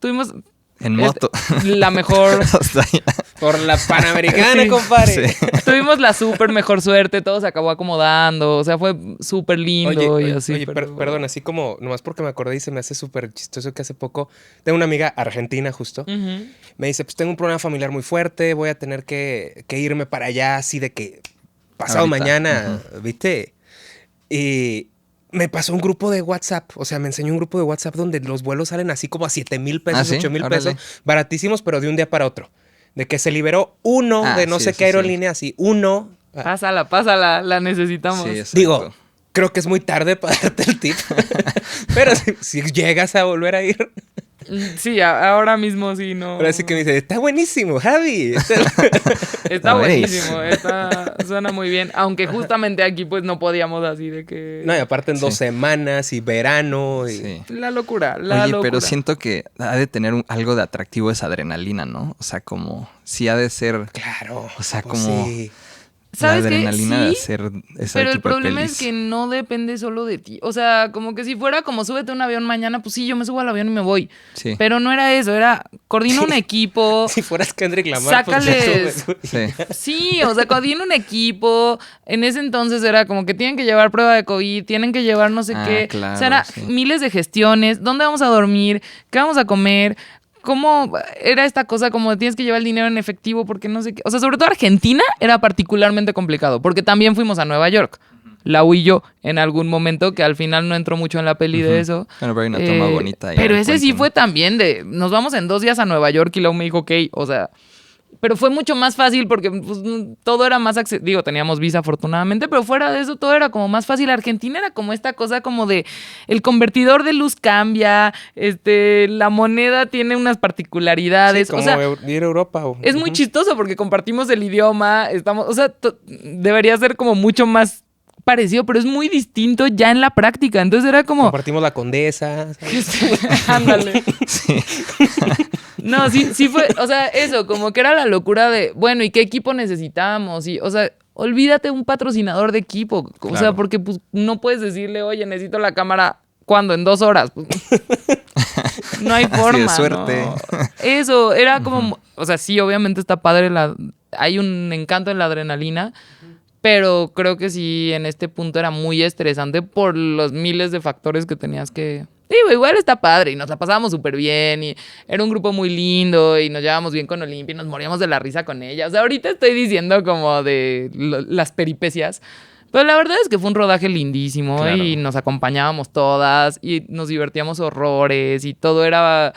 tuvimos En moto. la mejor. Hasta allá. Por la Panamericana, Sí. compadre. Sí. Tuvimos la súper mejor suerte, todo se acabó acomodando, o sea, fue súper lindo y así. Oye, pero- perdón, así como, nomás porque me acordé y se me hace súper chistoso que hace poco tengo una amiga argentina justo. Ujú. Me dice, pues tengo un problema familiar muy fuerte, voy a tener que irme para allá así de que pasado Ahorita. mañana, ¿viste? Y me pasó un grupo de WhatsApp, o sea, me enseñó un grupo de WhatsApp donde los vuelos salen así como a 7,000 pesos, Ah, ¿sí? 8,000 Órale. pesos, baratísimos, pero de un día para otro. De que se liberó uno Ah, de no sí, sé eso qué sí. aerolínea, así, uno. Pásala, la necesitamos. Sí, exacto. Digo, creo que es muy tarde para darte el tip. Pero si llegas a volver a ir, Sí, ahora mismo sí, no. ahora sí que me dice, está buenísimo, Javi. Está A ver. buenísimo, suena muy bien. Aunque justamente aquí pues no podíamos así de que... No, y aparte en Sí. 2 semanas y verano. Y... Sí. La locura, Oye, locura. pero siento que ha de tener algo de atractivo esa adrenalina, ¿no? O sea, como sí ha de ser Claro. O sea, pues como- sí. ¿Sabes la qué? adrenalina de Sí, hacer ese pero el tipo de problema pelis. es que no depende solo de ti. O sea, como que si fuera como súbete a un avión mañana, pues sí, yo me subo al avión y me voy. Sí. Pero no era eso, era coordina un equipo. Si fueras Kendrick Lamar, pues Sácales. te subes. Sí. Sí, o sea, coordina un equipo. En ese entonces era como que tienen que llevar prueba de COVID, tienen que llevar no sé Ah, qué. claro, o sea, era sí. miles de gestiones. ¿Dónde vamos a dormir? ¿Qué vamos a comer? ¿Cómo era esta cosa como de tienes que llevar el dinero en efectivo porque no sé qué? O sea, sobre todo Argentina era particularmente complicado porque también fuimos a Nueva York. Lau y yo en algún momento que al final no entró mucho en la peli de Ujú. eso. Bueno, pero hay una toma bonita ahí Pero al ese puente, sí ¿no? fue también de nos vamos en 2 días a Nueva York y Lau me dijo ok, o sea, pero fue mucho más fácil porque pues, todo era más accesible. Digo, teníamos visa afortunadamente, pero fuera de eso todo era como más fácil. Argentina era como esta cosa como de el convertidor de luz cambia, la moneda tiene unas particularidades. Sí, como o sea, ir a Europa. es muy chistoso porque compartimos el idioma, estamos, o sea, debería ser como mucho más parecido, pero es muy distinto ya en la práctica. Entonces era como... Compartimos la Condesa. ¿sabes? Ándale. Sí. No, sí fue, o sea, eso, como que era la locura de, bueno, ¿y qué equipo necesitamos? Y, o sea, olvídate un patrocinador de equipo, o sea, Claro. porque pues no puedes decirle, oye, necesito la cámara, ¿cuándo? En 2 horas. Pues, no hay forma, de suerte. ¿no? Eso, era como, o sea, sí, obviamente está padre, hay un encanto en la adrenalina, pero creo que sí, en este punto era muy estresante por los miles de factores que tenías que... Digo, igual está padre y nos la pasábamos súper bien y era un grupo muy lindo y nos llevábamos bien con Olimpia y nos moríamos de la risa con ella. O sea, ahorita estoy diciendo como de las peripecias, pero la verdad es que fue un rodaje lindísimo Claro. y nos acompañábamos todas y nos divertíamos horrores y todo era...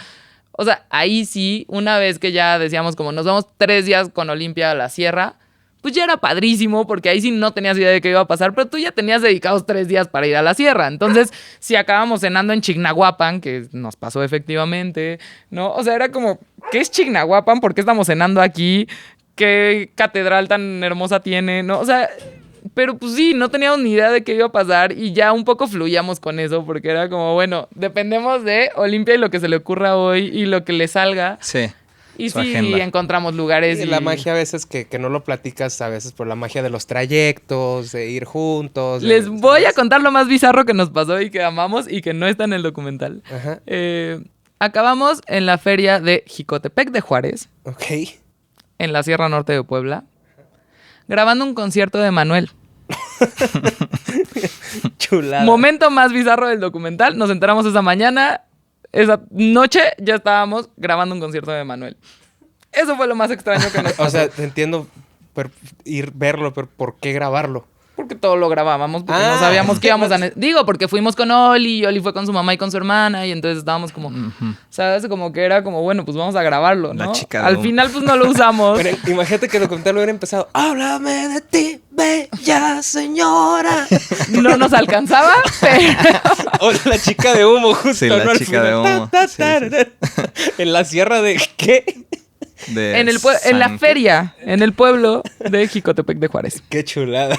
O sea, ahí sí, una vez que ya decíamos como nos vamos 3 días con Olimpia a la sierra, pues ya era padrísimo, porque ahí sí no tenías idea de qué iba a pasar, pero tú ya tenías dedicados 3 días para ir a la sierra. Entonces, si acabamos cenando en Chignahuapan, que nos pasó efectivamente, ¿no? O sea, era como, ¿qué es Chignahuapan? ¿Por qué estamos cenando aquí? ¿Qué catedral tan hermosa tiene? ¿No? O sea, pero pues sí, no teníamos ni idea de qué iba a pasar y ya un poco fluíamos con eso, porque era como, bueno, dependemos de Olimpia y lo que se le ocurra hoy y lo que le salga. Sí. Y Su sí, agenda. encontramos lugares. Y la magia a veces que no lo platicas, a veces por la magia de los trayectos, de ir juntos. Les de- voy a ¿sabes? contar lo más bizarro que nos pasó y que amamos y que no está en el documental. Ajá. Acabamos en la feria de Jicotepec de Juárez, Ok. en la Sierra Norte de Puebla, grabando un concierto de Manuel. Chulada. Momento más bizarro del documental. Nos enteramos esa mañana. Esa noche ya estábamos grabando un concierto de Manuel. Eso fue lo más extraño que nos pasó. O sea, te entiendo verlo, pero ¿por qué grabarlo? porque todo lo grabábamos, porque no Ah, sabíamos es que que íbamos a... no- Digo, porque fuimos con Oli, y Oli fue con su mamá y con su hermana, y entonces estábamos como, ¿sabes? Como que era como, bueno, pues vamos a grabarlo, ¿no? La chica de Al humo. final, pues no lo usamos. Pero imagínate que el documental hubiera empezado. Háblame de ti, bella señora. No nos alcanzaba, pero... O la chica de humo, justo. Sí, la ¿no? Al chica de final. humo. Ta, Sí, ta, sí, ta. En la sierra de ¿qué? De En la San- feria, en el pueblo de Jicotepec de Juárez. Qué chulada.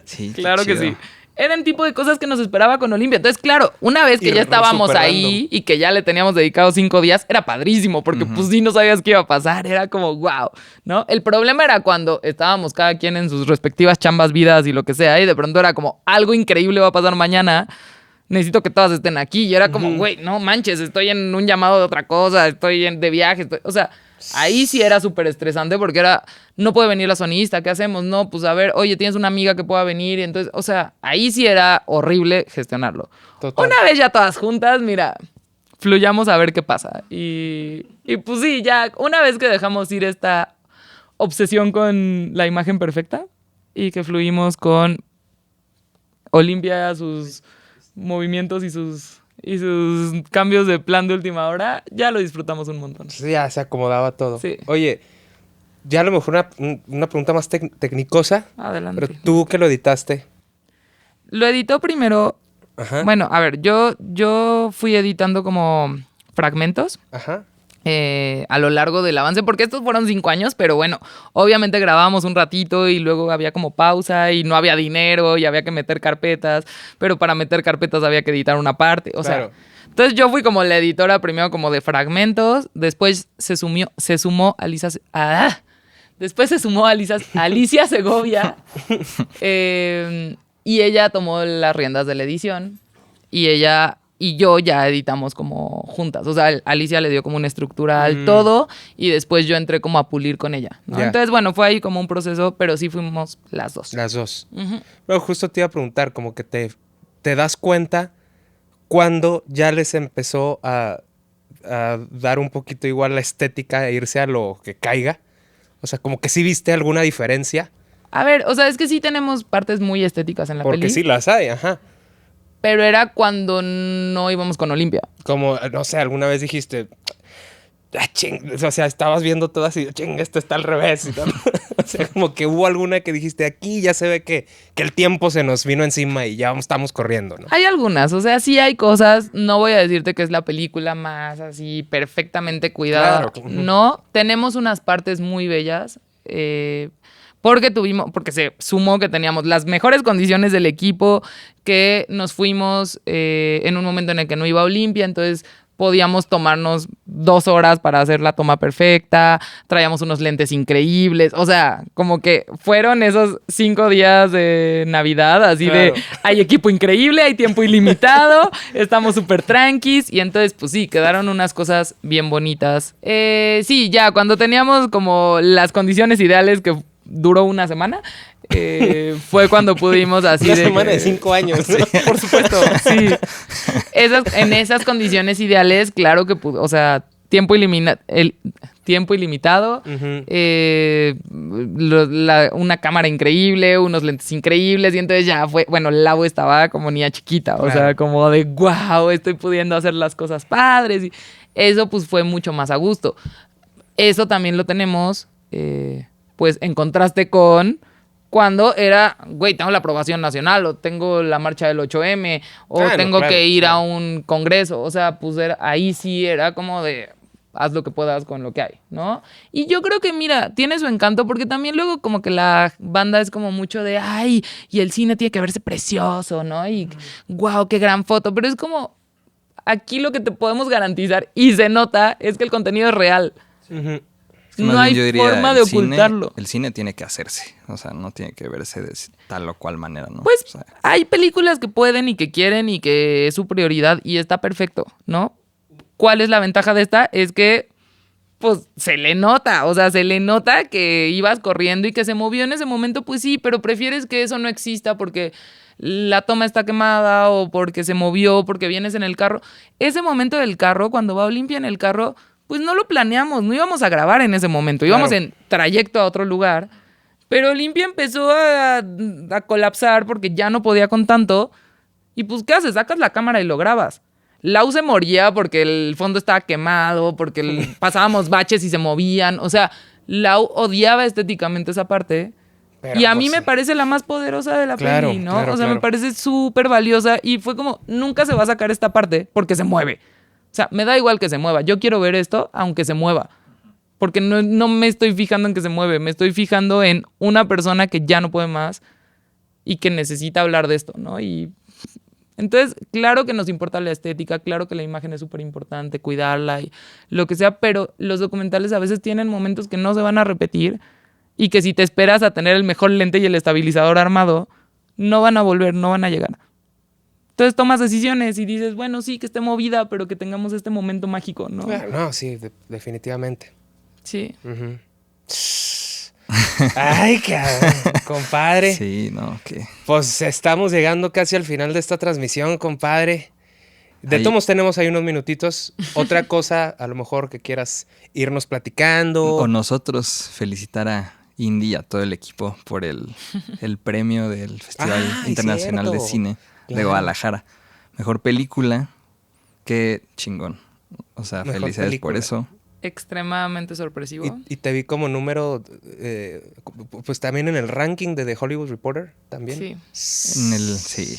Sí, qué Claro que chido. sí. Eran tipo de cosas que nos esperaba con Olimpia. Entonces, claro, una vez que Y ya estábamos súper ahí y que ya le teníamos dedicado 5 días, era padrísimo, porque pues sí no sabías qué iba a pasar. Era como, wow, ¿no? El problema era cuando estábamos cada quien en sus respectivas chambas, vidas y lo que sea, y de pronto era como, algo increíble va a pasar mañana. Necesito que todas estén aquí. Y era como, güey, no manches, estoy en un llamado de otra cosa, de viaje. O sea, ahí sí era súper estresante porque era, no puede venir la sonista, ¿qué hacemos? No, pues a ver, oye, tienes una amiga que pueda venir. Y entonces, o sea, ahí sí era horrible gestionarlo. Total. Una vez ya todas juntas, mira, fluyamos a ver qué pasa. Y pues sí, ya, una vez que dejamos ir esta obsesión con la imagen perfecta y que fluimos con Olimpia, sus movimientos y sus cambios de plan de última hora, ya lo disfrutamos un montón. Sí, ya se acomodaba todo. Sí. Oye, ya a lo mejor una pregunta más tecnicosa. Adelante. Pero tú que lo editaste. Lo editó primero. Ajá. Bueno, a ver, yo fui editando como fragmentos Ajá. a lo largo del avance, porque estos fueron 5 años, pero bueno, obviamente grabábamos un ratito y luego había como pausa y no había dinero y había que meter carpetas, pero para meter carpetas había que editar una parte, o Claro. sea, entonces yo fui como la editora primero como de fragmentos, después se sumó Alicia Segovia y ella tomó las riendas de la edición y ella y yo ya editamos como juntas. O sea, Alicia le dio como una estructura al todo y después yo entré como a pulir con ella, ¿no? Ya. Entonces, bueno, fue ahí como un proceso, pero sí fuimos las dos. Las dos. Ujú. Pero justo te iba a preguntar, como que te das cuenta cuando ya les empezó a dar un poquito igual la estética e irse a lo que caiga. O sea, como que sí viste alguna diferencia. A ver, o sea, es que sí tenemos partes muy estéticas en la Porque peli, sí las hay, ajá. pero era cuando no íbamos con Olimpia. Como, no sé, alguna vez dijiste, o sea, estabas viendo todo así, esto está al revés. Y todo. O sea, como que hubo alguna que dijiste, aquí ya se ve que el tiempo se nos vino encima y ya estamos corriendo, ¿no? Hay algunas, o sea, sí hay cosas. No voy a decirte que es la película más así perfectamente cuidada. Claro. No, tenemos unas partes muy bellas. Porque se sumó que teníamos las mejores condiciones del equipo, que nos fuimos en un momento en el que no iba a Olimpia, entonces podíamos tomarnos 2 horas para hacer la toma perfecta, traíamos unos lentes increíbles, o sea, como que fueron esos 5 días de Navidad, así Claro. de, hay equipo increíble, hay tiempo ilimitado, estamos súper tranquis, y entonces, pues sí, quedaron unas cosas bien bonitas. Sí, ya, cuando teníamos como las condiciones ideales que duró una semana, fue cuando pudimos así Una de semana que- de 5 años, ¿no? por supuesto, sí. En esas condiciones ideales, claro que pudo, o sea, tiempo ilimitado, Ujú. una cámara increíble, unos lentes increíbles, y entonces ya fue, bueno, Lau estaba como niña chiquita, o Claro. sea, como de wow, estoy pudiendo hacer las cosas padres, y eso pues fue mucho más a gusto. Eso también lo tenemos, pues en contraste con cuando era, güey, tengo la aprobación nacional, o tengo la marcha del 8M, o Ah, no, tengo claro, que ir sí. a un congreso. O sea, pues ahí sí era como de, haz lo que puedas con lo que hay, ¿no? Y yo creo que, mira, tiene su encanto, porque también luego como que la banda es como mucho de, ay, y el cine tiene que verse precioso, ¿no? Y, wow, qué gran foto. Pero es como, aquí lo que te podemos garantizar, y se nota, es que el contenido es real. Ujú. No Más hay bien yo diría, forma de el cine- ocultarlo. el cine tiene que hacerse, o sea, no tiene que verse de tal o cual manera, ¿no? Pues O sea, hay películas que pueden y que quieren y que es su prioridad y está perfecto, ¿no? ¿Cuál es la ventaja de esta? Es que, pues, se le nota, o sea, se le nota que ibas corriendo y que se movió en ese momento, pues sí, pero prefieres que eso no exista porque la toma está quemada o porque se movió, porque vienes en el carro. Ese momento del carro, cuando va Olimpia en el carro, pues no lo planeamos, no íbamos a grabar en ese momento, íbamos Claro. en trayecto a otro lugar. Pero Olimpia empezó a colapsar porque ya no podía con tanto. Y pues, ¿qué haces? Sacas la cámara y lo grabas. Lau se moría porque el fondo estaba quemado, porque pasábamos baches y se movían. O sea, Lau odiaba estéticamente esa parte. Pero, y a mí pues, me parece la más poderosa de la peli, ¿no? Claro, o sea, me parece súper valiosa. Y fue como, nunca se va a sacar esta parte porque se mueve. O sea, me da igual que se mueva. Yo quiero ver esto aunque se mueva. Porque no me estoy fijando en que se mueve. Me estoy fijando en una persona que ya no puede más y que necesita hablar de esto, ¿no? Y entonces, claro que nos importa la estética, claro que la imagen es súper importante, cuidarla y lo que sea, pero los documentales a veces tienen momentos que no se van a repetir y que si te esperas a tener el mejor lente y el estabilizador armado, no van a volver, no van a llegar. Entonces tomas decisiones y dices, bueno, sí, que esté movida, pero que tengamos este momento mágico, ¿no? Claro, no, sí, definitivamente. Sí. Uh-huh. Ay, cabrón, compadre. Sí, no, que... Pues estamos llegando casi al final de esta transmisión, compadre. De todos modos tenemos ahí unos minutitos. Otra cosa, a lo mejor que quieras irnos platicando. O nosotros felicitar a Indy y a todo el equipo por el premio del Festival Internacional cierto. de Cine de Claro. Guadalajara. Mejor película. Qué chingón. O sea, Mejor películas por película. eso. Extremadamente sorpresivo. Y te vi como número, pues también en el ranking de The Hollywood Reporter, también. Sí. En el... Sí.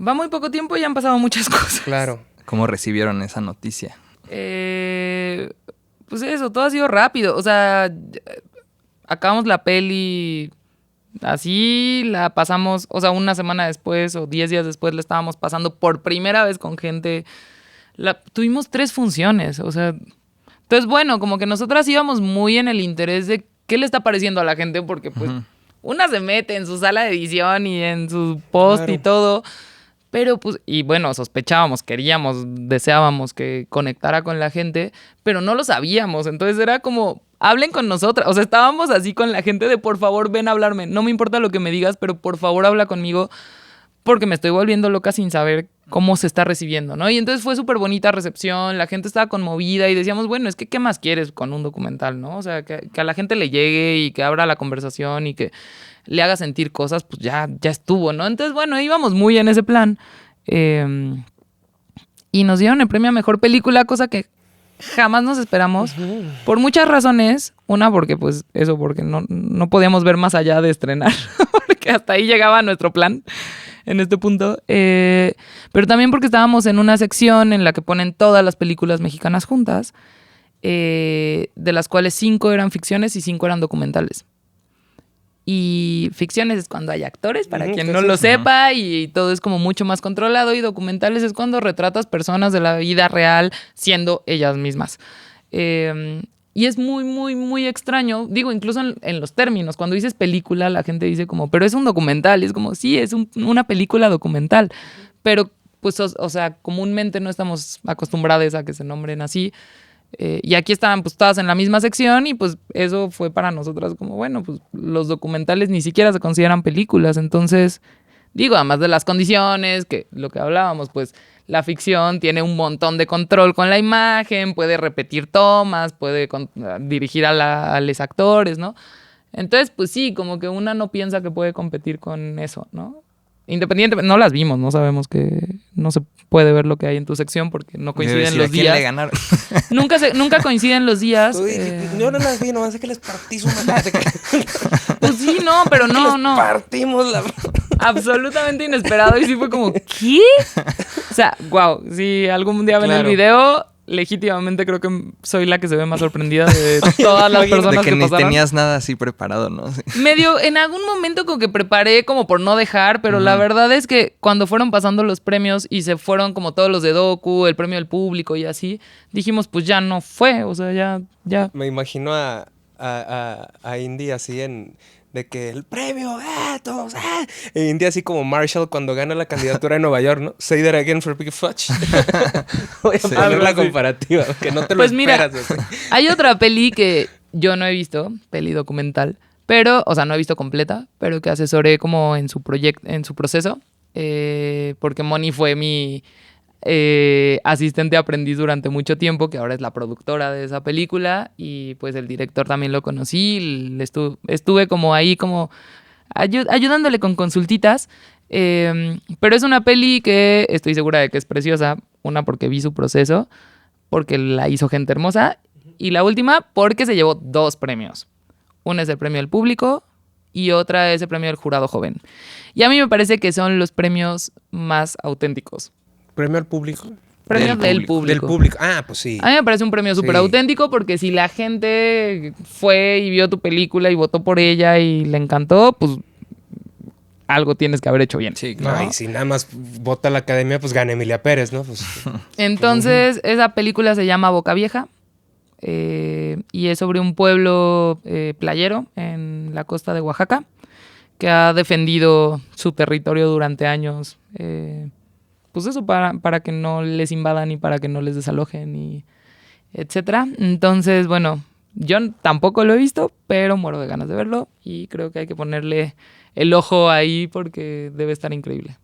Va muy poco tiempo y han pasado muchas cosas. Claro. ¿Cómo recibieron esa noticia? Pues eso, todo ha sido rápido. O sea, acabamos la peli así, la pasamos, o sea, una semana después o 10 días después la estábamos pasando por primera vez con gente. Tuvimos 3 funciones, o sea... Entonces, bueno, como que nosotras íbamos muy en el interés de qué le está pareciendo a la gente, porque pues una se mete en su sala de edición y en su post y todo, pero pues, y bueno, sospechábamos, queríamos, deseábamos que conectara con la gente, pero no lo sabíamos, entonces era como, hablen con nosotras, o sea, estábamos así con la gente de por favor ven a hablarme, no me importa lo que me digas, pero por favor habla conmigo, porque me estoy volviendo loca sin saber cómo se está recibiendo, ¿no? Y entonces fue súper bonita recepción, la gente estaba conmovida y decíamos, bueno, es que ¿qué más quieres con un documental, no? O sea, que a la gente le llegue y que abra la conversación y que le haga sentir cosas, pues ya estuvo, ¿no? Entonces, bueno, íbamos muy en ese plan. Y nos dieron el premio a Mejor Película, cosa que jamás nos esperamos, por muchas razones. Una, porque pues eso, porque no podíamos ver más allá de estrenar, porque hasta ahí llegaba nuestro plan en este punto. Pero también porque estábamos en una sección en la que ponen todas las películas mexicanas juntas, de las cuales 5 eran ficciones y 5 eran documentales. Y ficciones es cuando hay actores, para quien no lo sepa, y todo es como mucho más controlado. Y documentales es cuando retratas personas de la vida real siendo ellas mismas. Y es muy, muy, muy extraño. Digo, incluso en los términos. Cuando dices película, la gente dice como, pero es un documental. Y es como, sí, es una película documental. Pero, pues, o sea, comúnmente no estamos acostumbrados a que se nombren así. Y aquí estaban pues todas en la misma sección y pues eso fue para nosotras como, bueno, pues los documentales ni siquiera se consideran películas. Entonces, digo, además de las condiciones, que lo que hablábamos, pues la ficción tiene un montón de control con la imagen, puede repetir tomas, puede dirigir a los actores, ¿no? Entonces, pues sí, como que una no piensa que puede competir con eso, ¿no? Independientemente, no las vimos, no sabemos que no se puede ver lo que hay en tu sección porque no coinciden los ¿A quién días. le ganaron? Nunca coinciden los días. Yo no las vi, nomás sé que les partí su madre. Pues sí, no, pero no. Partimos la... Absolutamente inesperado y sí fue como, ¿qué? O sea, wow, si algún día ven Claro. el video, legítimamente creo que soy la que se ve más sorprendida de todas las personas De que ni pasaron. tenías nada así preparado, ¿no? Sí. Medio, en algún momento como que preparé como por no dejar, pero la verdad es que cuando fueron pasando los premios y se fueron como todos los de Docu, el premio del público y así, dijimos pues ya no fue, o sea, ya. Me imagino a Indy así de que el premio, todos, E Indy así como Marshall cuando gana la candidatura de Nueva York, ¿no? Say that again for Big Fudge. Voy a poner la comparativa, que no te lo Pues mira, esperas. Así. hay otra peli que yo no he visto, peli documental, pero, o sea, no he visto completa, pero que asesoré como en su proceso, porque Moni fue mi asistente aprendiz durante mucho tiempo, que ahora es la productora de esa película, y pues el director también lo conocí, estuve como ahí como ayudándole con consultitas, pero es una peli que estoy segura de que es preciosa, una porque vi su proceso, porque la hizo gente hermosa, y la última porque se llevó 2 premios. Una es el premio del público y otra es el premio del jurado joven. Y a mí me parece que son los premios más auténticos. ¿Premio al público? Premio del público. Del público. Ah, pues sí. A mí me parece un premio súper auténtico porque si la gente fue y vio tu película y votó por ella y le encantó, pues algo tienes que haber hecho bien. Sí, No, claro. y si nada más vota la academia, pues gana Emilia Pérez, ¿no? Pues, Entonces, esa película se llama Boca Vieja y es sobre un pueblo playero en la costa de Oaxaca que ha defendido su territorio durante años. Pues eso, para que no les invadan y para que no les desalojen y etcétera. Entonces, bueno, yo tampoco lo he visto, pero muero de ganas de verlo y creo que hay que ponerle el ojo ahí porque debe estar increíble.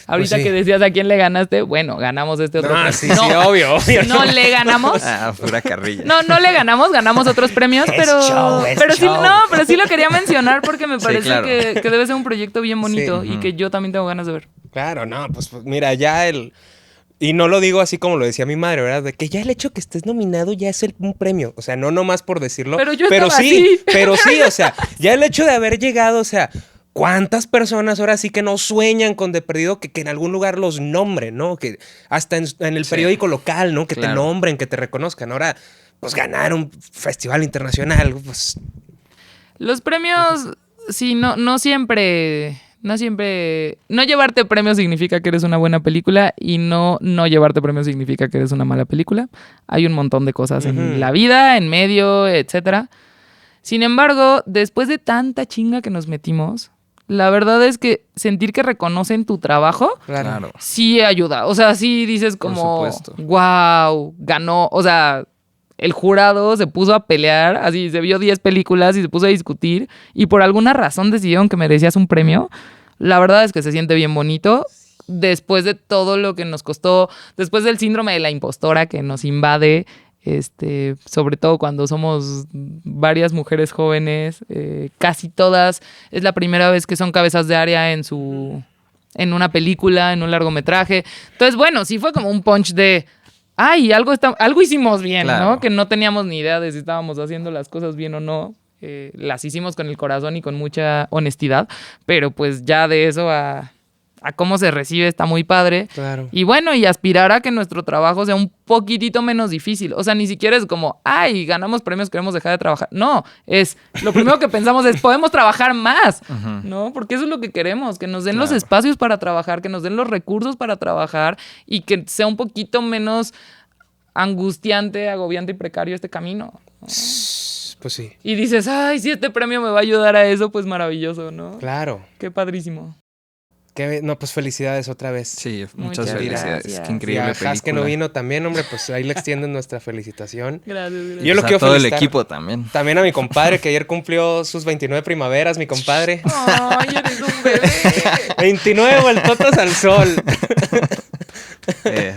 Ahorita Pues sí. que decías a quién le ganaste, bueno, ganamos este otro premio. sí, obvio. No le ganamos. Ah, pura carrilla. No le ganamos otros premios, pero sí lo quería mencionar porque me Sí, parece claro. que debe ser un proyecto bien bonito Sí. y que yo también tengo ganas de ver. Claro, no, pues mira, ya el... Y no lo digo así como lo decía mi madre, ¿verdad? De que ya el hecho que estés nominado ya es un premio. O sea, no nomás por decirlo. Pero yo pero estaba sí, así. pero sí, o sea, ya el hecho de haber llegado, o sea, ¿cuántas personas ahora sí que no sueñan con de perdido que en algún lugar los nombren, ¿no? Que hasta en el Sí. periódico local, ¿no? Que te Claro. nombren, que te reconozcan. Ahora, pues ganar un festival internacional, pues... Los premios, sí, no siempre... No llevarte premios significa que eres una buena película y no llevarte premios significa que eres una mala película. Hay un montón de cosas en la vida, en medio, etcétera. Sin embargo, después de tanta chinga que nos metimos, la verdad es que sentir que reconocen tu trabajo Claro. sí ayuda. O sea, sí dices como, supuesto. wow, ganó. O sea, el jurado se puso a pelear, así se vio 10 películas y se puso a discutir y por alguna razón decidieron que merecías un premio. La verdad es que se siente bien bonito después de todo lo que nos costó, después del síndrome de la impostora que nos invade, sobre todo cuando somos varias mujeres jóvenes, casi todas, es la primera vez que son cabezas de área en una película, en un largometraje. Entonces, bueno, sí fue como un punch de... Ay, algo hicimos bien, Claro. ¿no? Que no teníamos ni idea de si estábamos haciendo las cosas bien o no. Las hicimos con el corazón y con mucha honestidad, pero pues ya de eso a cómo se recibe está muy padre. Claro. Y bueno, y aspirar a que nuestro trabajo sea un poquitito menos difícil. O sea, ni siquiera es como, ay, ganamos premios, queremos dejar de trabajar. No, lo primero que pensamos es, podemos trabajar más, ¿no? Porque eso es lo que queremos, que nos den los Claro. espacios para trabajar, que nos den los recursos para trabajar y que sea un poquito menos angustiante, agobiante y precario este camino. Pues sí, Y dices, ay, si este premio me va a ayudar a eso, pues maravilloso, ¿no? claro. Qué padrísimo. No, pues felicidades otra vez. Sí, Muchas muchas felicidades. gracias. Qué increíble Y a Has, que no película. vino también, hombre, pues ahí le extienden nuestra felicitación. Gracias, gracias. Yo lo Pues a quiero todo el felicitar. equipo también. También a mi compadre, que ayer cumplió sus 29 primaveras, mi compadre. Ay, eres un bebé. 29 vueltotas al sol.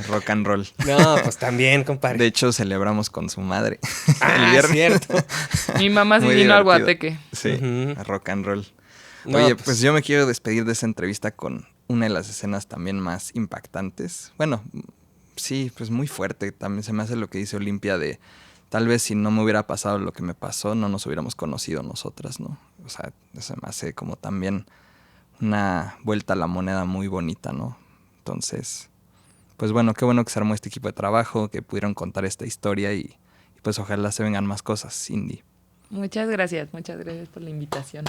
Rock and roll. No, pues también, compadre. De hecho, celebramos con su madre Ah, el viernes. cierto. Mi mamá sí Muy vino al divertido. Guateque. Sí, Ujú. a rock and roll. No, Oye, pues- pues yo me quiero despedir de esa entrevista con una de las escenas también más impactantes. Bueno, sí, pues muy fuerte. También se me hace lo que dice Olimpia de tal vez si no me hubiera pasado lo que me pasó, no nos hubiéramos conocido nosotras, ¿no? O sea, se me hace como también una vuelta a la moneda muy bonita, ¿no? Entonces, pues bueno, qué bueno que se armó este equipo de trabajo, que pudieron contar esta historia y pues ojalá se vengan más cosas, Cindy. Muchas gracias por la invitación.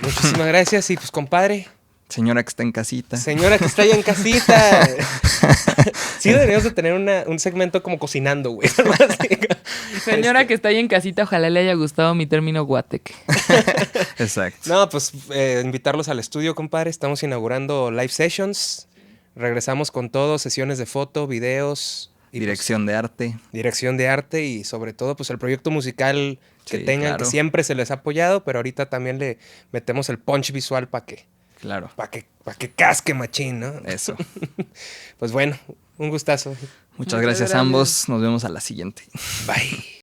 Muchísimas gracias. Y pues, compadre, Señora que está en casita. señora que está ahí en casita. Sí, deberíamos de tener un segmento como cocinando, güey. Algo así. Señora que está ahí en casita, ojalá le haya gustado mi término Guateque. Exacto. No, pues invitarlos al estudio, compadre. Estamos inaugurando live sessions. Regresamos con todo, sesiones de foto, videos. Y Dirección de arte. pues, dirección de arte y sobre todo pues el proyecto musical que Sí, tengan, claro. que siempre se les ha apoyado, pero ahorita también le metemos el punch visual para que Claro. Para que casque machín, ¿no? Eso. Pues bueno, un gustazo. Muchas gracias a ambos. Nos vemos a la siguiente. Bye.